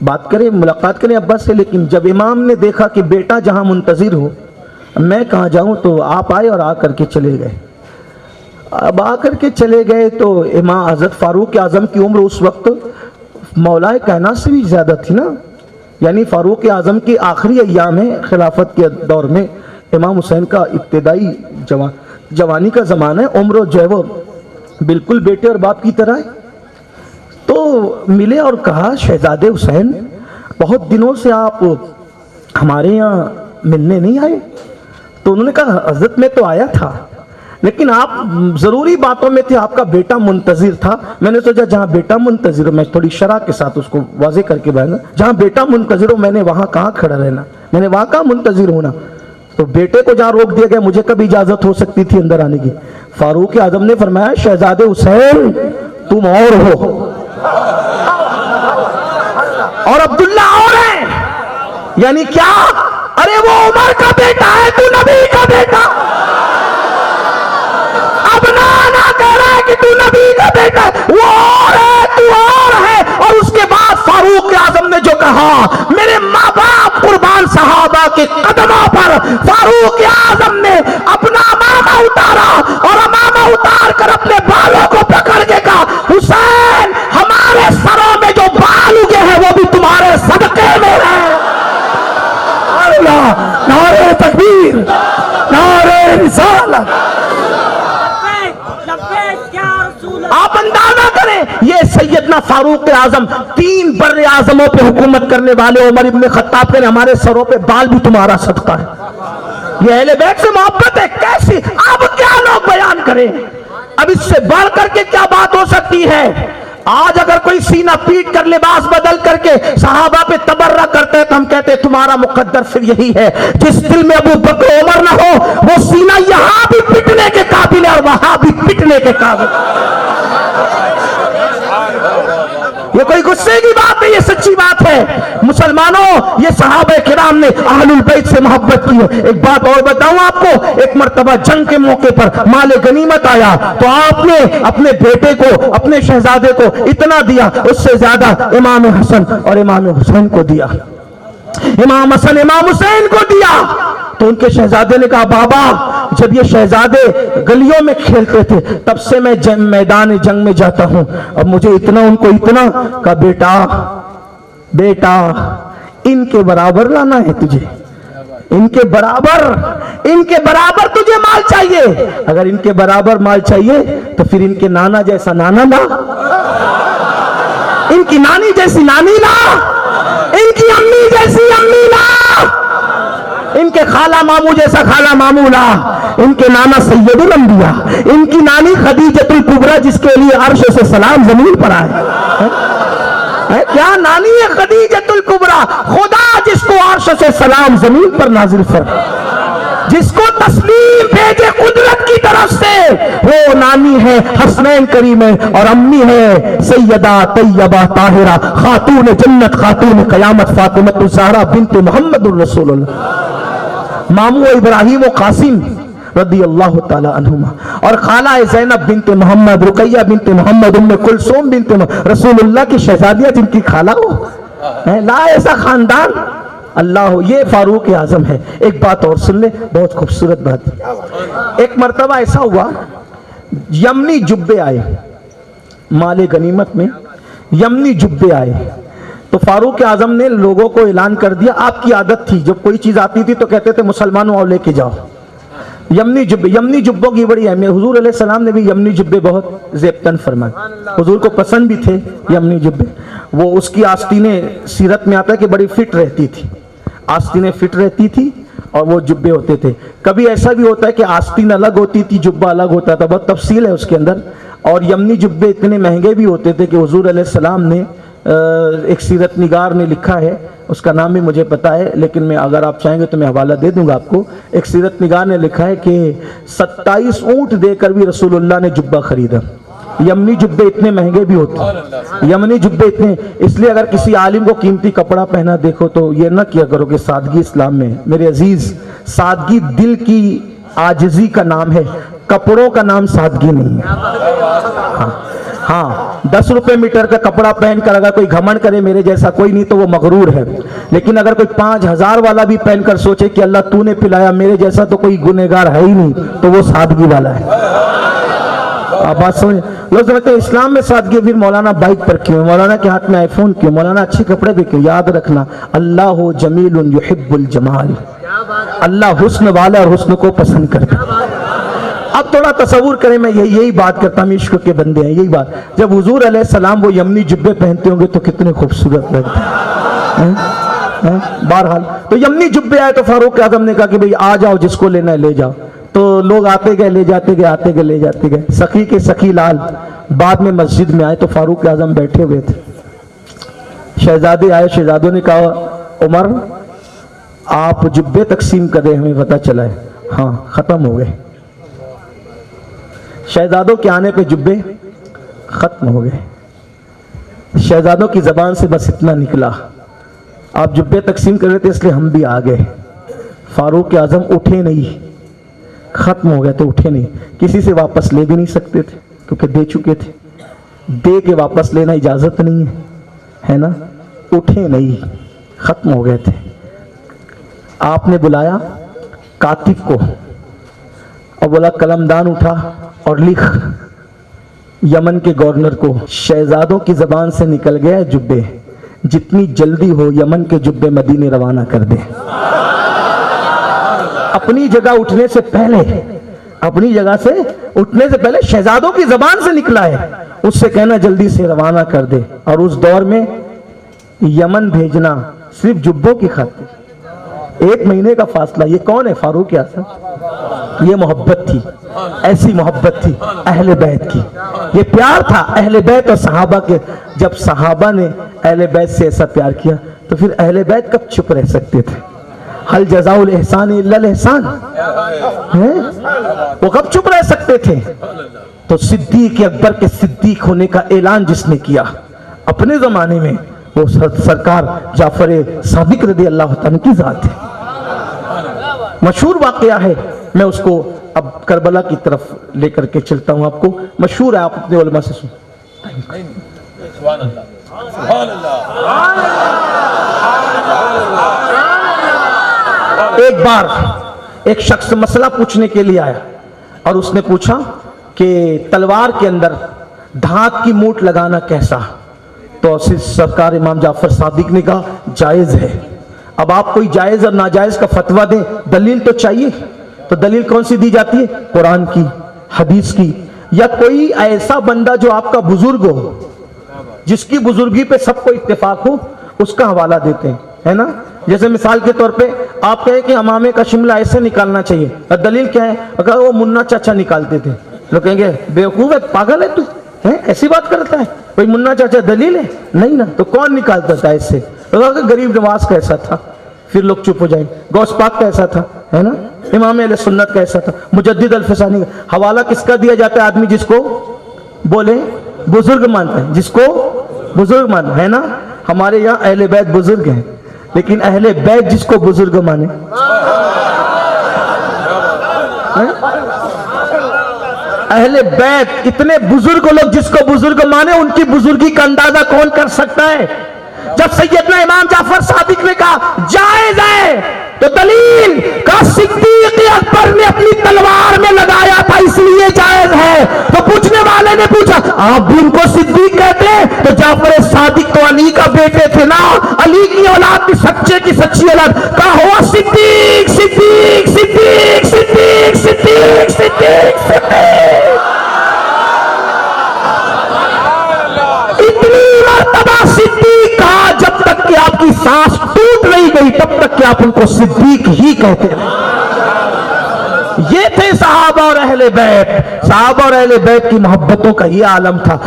بات کریں، ملاقات کریں ابا سے. لیکن جب امام نے دیکھا کہ بیٹا جہاں منتظر ہو میں کہاں جاؤں تو آپ آئے اور آ کر کے چلے گئے. اب آ کر کے چلے گئے تو امام حضرت فاروق اعظم کی عمر اس وقت مولائے کائنات سے بھی زیادہ تھی نا. یعنی فاروق اعظم کے آخری ایام ہے خلافت کے دور میں، امام حسین کا ابتدائی جوانی کا زمانہ ہے. عمر جو ہے وہ بالکل بیٹے اور باپ کی طرح ہے. تو ملے اور کہا شہزادے حسین بہت دنوں سے آپ ہمارے یہاں ملنے نہیں آئے. تو انہوں نے کہا حضرت میں تو آیا تھا لیکن آپ ضروری باتوں میں تھے، آپ کا بیٹا منتظر تھا. میں نے سوچا جہاں بیٹا منتظر ہو، میں تھوڑی شرح کے ساتھ اس کو واضح کر کے بیان، جہاں بیٹا منتظر ہو میں نے وہاں کہاں کھڑا رہنا، میں نے وہاں کہاں منتظر ہونا. تو بیٹے کو جہاں روک دیا گیا مجھے کب اجازت ہو سکتی تھی اندر آنے کی. فاروق اعظم نے فرمایا شہزادے حسین تم اور ہو اور عبداللہ اور ہے. یعنی کیا؟ ارے وہ عمر کا بیٹا ہے، تو نبی کا بیٹا. اب نانا کہہ رہا ہے کہ تو نبی میرے ماں باپ قربان صحابہ کے قدموں پر فاروق اعظم نے اپنا امامہ اتارا اور امامہ اتار کر اپنے بالوں کو پکڑ کے کہا حسین ہمارے سروں میں جو بال اگے ہیں وہ بھی تمہارے صدقے میں ہے. اللہ نعرہ تکبیر نعرہ رسالت. آپ اندازہ کریں یہ سیدنا فاروق اعظم 3 بر اعظموں پہ حکومت کرنے والے عمر ابن خطاب کے ہمارے سروں پہ بال بھی تمہارا صدقہ ہے. یہ اہل بیت سے محبت ہے کیسی. اب کیا لوگ بیان کریں, اب اس سے بڑھ کر کے کیا بات ہو سکتی ہے. آج اگر کوئی سینہ پیٹ کر لباس بدل کر کے صحابہ پہ تبرہ کرتے ہیں تو ہم کہتے ہیں تمہارا مقدر پھر یہی ہے. جس دل میں ابو بکر عمر نہ ہو وہ سینہ یہاں بھی پٹنے کے قابل ہے اور وہاں بھی پٹنے کے قابل. یہ کوئی غصے کی بات نہیں, یہ سچی بات ہے. مسلمانوں یہ صحابہ کرام نے اہل البیت سے محبت کی ہے. ایک بات اور بتاؤں آپ کو, ایک مرتبہ جنگ کے موقع پر مال غنیمت آیا تو آپ نے اپنے بیٹے کو اپنے شہزادے کو اتنا دیا, اس سے زیادہ امام حسن اور امام حسین کو دیا. امام حسن امام حسین کو دیا تو ان کے شہزادے نے کہا بابا جب یہ شہزادے گلیوں میں کھیلتے تھے تب سے میں میدان جنگ میں جاتا ہوں, اب مجھے اتنا ان کو اتنا. کہا بیٹا ان کے برابر لانا ہے تجھے, ان کے برابر تجھے مال چاہیے. اگر ان کے برابر مال چاہیے تو پھر ان کے نانا جیسا نانا لا, ان کی نانی جیسی نانی لا, ان کی امی جیسی امی لا, ان کے خالہ ماموں جیسا خالہ ماموں لا, ان کے نانا سید الانبیاء, ان کی نانی خدیجۃ الکبریٰ جس کے لیے عرش سے سلام زمین پر آئے. کیا نانی ہے خدیجۃ الکبریٰ, خدا جس کو عرش سے سلام زمین پر نازل فرمائے, جس کو تسلیم بھیجے قدرت کی طرف سے, وہ نانی ہے حسنین کریم اور امی ہے سیدہ طیبہ طاہرہ خاتون جنت خاتون قیامت فاطمہ الزہرا بنت محمد الرسول اللہ. ماموں ابراہیم و قاسم رضی اللہ تعالی عنہما اور خالہ زینب بنت محمد, رقیہ بنت محمد, ام کلثوم بنت رسول اللہ کی شہزادیہ جن کی خالہ ہو لا ایسا خاندان اللہ ہو. یہ فاروق اعظم ہے. ایک بات اور سن لے, بہت خوبصورت بات. ایک مرتبہ ایسا ہوا یمنی جبے آئے مال غنیمت میں, یمنی جبے آئے تو فاروق اعظم نے لوگوں کو اعلان کر دیا. آپ کی عادت تھی جب کوئی چیز آتی تھی تو کہتے تھے مسلمانوں آؤ لے کے جاؤ. یمنی جبوں کی بڑی اہمیت. حضور علیہ السلام نے بھی یمنی جبے بہت زیبتن فرمائے, حضور کو پسند بھی تھے یمنی جبے. وہ اس کی آستینیں سیرت میں آتا ہے کہ بڑی فٹ رہتی تھی, آستینیں فٹ رہتی تھی اور وہ جبے ہوتے تھے. کبھی ایسا بھی ہوتا ہے کہ آستین الگ ہوتی تھی جبہ الگ ہوتا تھا, بہت تفصیل ہے اس کے اندر. اور یمنی جبے اتنے مہنگے بھی ہوتے تھے کہ حضور علیہ السلام نے ایک سیرت نگار نے لکھا ہے, اس کا نام بھی مجھے پتا ہے لیکن میں اگر آپ چاہیں گے تو میں حوالہ دے دوں گا آپ کو. ایک سیرت نگار نے لکھا ہے کہ 27 اونٹ دے کر بھی رسول اللہ نے جبہ خریدا. یمنی جبے اتنے مہنگے بھی ہوتے, یمنی جبے اتنے. اس لیے اگر کسی عالم کو قیمتی کپڑا پہنا دیکھو تو یہ نہ کیا کرو کہ سادگی اسلام میں. میرے عزیز سادگی دل کی عاجزی کا نام ہے, کپڑوں کا نام سادگی نہیں ہے. ہاں 10 روپے میٹر کا کپڑا پہن کر اگر کوئی گھمنڈ کرے میرے جیسا کوئی نہیں تو وہ مغرور ہے. لیکن اگر کوئی 5000 والا بھی پہن کر سوچے کہ اللہ تو نے پلایا میرے جیسا تو کوئی گنہگار ہے ہی نہیں تو وہ سادگی والا ہے. آپ بات سمجھ, لوگ سمجھتے ہیں اسلام میں سادگی, پھر مولانا بائک پر کیوں, مولانا کے ہاتھ میں آئی فون کیوں, مولانا اچھے کپڑے بھی کیوں. یاد رکھنا اللہ جمیل یحب الجمال, اللہ حسن والا اور حسن کو پسند کرتا. اب تھوڑا تصور کریں, میں یہی بات کرتا ہوں, عشق کے بندے ہیں یہی بات. جب حضور علیہ السلام وہ یمنی جبے پہنتے ہوں گے تو کتنے خوبصورت لگتے ہیں. بہرحال تو یمنی جبے آئے تو فاروق اعظم نے کہا کہ بھئی آ جاؤ جس کو لینا ہے لے جاؤ. تو لوگ آتے گئے لے جاتے گئے, آتے گئے لے جاتے گئے. سخی کے سخی لال بعد میں مسجد میں آئے تو فاروق اعظم بیٹھے ہوئے تھے. شہزادے آئے, شہزادوں نے کہا عمر آپ جبے تقسیم کر رہے, ہمیں پتہ چلا ہے. ہاں ختم ہو گئے. شہزادوں کے آنے پہ جبے ختم ہو گئے. شہزادوں کی زبان سے بس اتنا نکلا, آپ جبے تقسیم کر رہے تھے اس لیے ہم بھی آ گئے. فاروق اعظم اٹھے نہیں, ختم ہو گیا تو اٹھے نہیں. کسی سے واپس لے بھی نہیں سکتے تھے کیونکہ دے چکے تھے, دے کے واپس لینا اجازت نہیں ہے نا. اٹھے نہیں, ختم ہو گئے تھے. آپ نے بلایا کاتب کو اور بولا قلمدان اٹھا اور لکھ یمن کے گورنر کو, شہزادوں کی زبان سے نکل گیا جبے, جتنی جلدی ہو یمن کے جبے مدینے روانہ کر دے. اپنی جگہ اٹھنے سے پہلے, اپنی جگہ سے اٹھنے سے پہلے شہزادوں کی زبان سے نکلا ہے, اس سے کہنا جلدی سے روانہ کر دے. اور اس دور میں یمن بھیجنا صرف جبوں کی خاطر, 1 مہینے کا فاصلہ. یہ کون ہے؟ فاروق اعظم. یہ محبت تھی, ایسی محبت تھی اہل بیت کی, یہ پیار تھا اہل بیت اور صحابہ کے. جب صحابہ نے اہل بیت سے ایسا پیار کیا تو پھر اہل بیت کب چپ رہ سکتے تھے؟ حل جزاء الاحسان الا الاحسان, وہ کب چپ رہ سکتے تھے؟ تو صدیق اکبر کے صدیق ہونے کا اعلان جس نے کیا اپنے زمانے میں, وہ سرکار جعفر صادق رضی اللہ عنہ کی ذات ہے. مشہور واقعہ ہے, میں اس کو اب کربلا کی طرف لے کر کے چلتا ہوں. آپ کو مشہور ہے, آپ اپنے علماء سے سن. ایک بار ایک شخص مسئلہ پوچھنے کے لیے آیا اور اس نے پوچھا کہ تلوار کے اندر دھات کی موٹ لگانا کیسا؟ تو سرکار امام جعفر صادق نے کہا جائز ہے. اب آپ کوئی جائز اور ناجائز کا فتویٰ دیں, دلیل تو چاہیے. تو دلیل کون سی دی جاتی ہے؟ قرآن کی, حدیث کی, یا کوئی ایسا بندہ جو آپ کا بزرگ ہو, جس کی بزرگی پہ سب کو اتفاق ہو, اس کا حوالہ دیتے ہیں, ہے نا. جیسے مثال کے طور پہ آپ کہیں کہ امامے کا شملہ ایسے نکالنا چاہیے, اور دلیل کیا ہے؟ اگر وہ منا چاچا نکالتے تھے, لوگ کہیں گے بیوقوف ہے, پاگل ہے تو, ایسی بات کرتا ہے, کوئی منا چاچا دلیل ہے؟ نہیں نا. تو کون نکالتا تھا ایسے؟ غریب نواز کا ایسا تھا, پھر لوگ چپ ہو جائیں. غوث پاک کا ایسا تھا, ہے نا. امام اہل سنت کا ایسا تھا. مجدد الفسانی کا حوالہ کس کا دیا جاتا ہے؟ آدمی جس کو بولے بزرگ مانتا ہے, جس کو بزرگ مانتا ہے نا. ہمارے یہاں اہل بیت بزرگ ہیں, لیکن اہل بیت جس کو بزرگ مانے, اہل بیت اتنے بزرگ لوگ جس کو بزرگ مانے, ان کی بزرگی کا اندازہ کون کر سکتا ہے؟ جب سیدنا امام جعفر صادق نے کہا جائز ہے تو دلیل کا صدیق اکبر نے اپنی تلوار میں لگایا تھا اس لیے جائز ہے. تو پوچھنے والے نے پوچھا آپ بھی ان کو صدیق کہتے ہیں؟ تو جعفر صادق تو علی کا بیٹے تھے نا, علی کی اولاد کی سچے کی سچی اولاد. کہا ہوا صدیق صدیق صدیق صدیق صدیق صدیق صدیق. اتنی مرتبہ صدیق کہا جب تک کہ آپ کی سانس ٹوٹ نہیں گئی, تب تک کہ آپ ان کو صدیق ہی کہتے ہیں. یہ تھے صحابہ اور اہل بیت. صحابہ اور اہل بیت کی محبتوں کا یہ عالم تھا.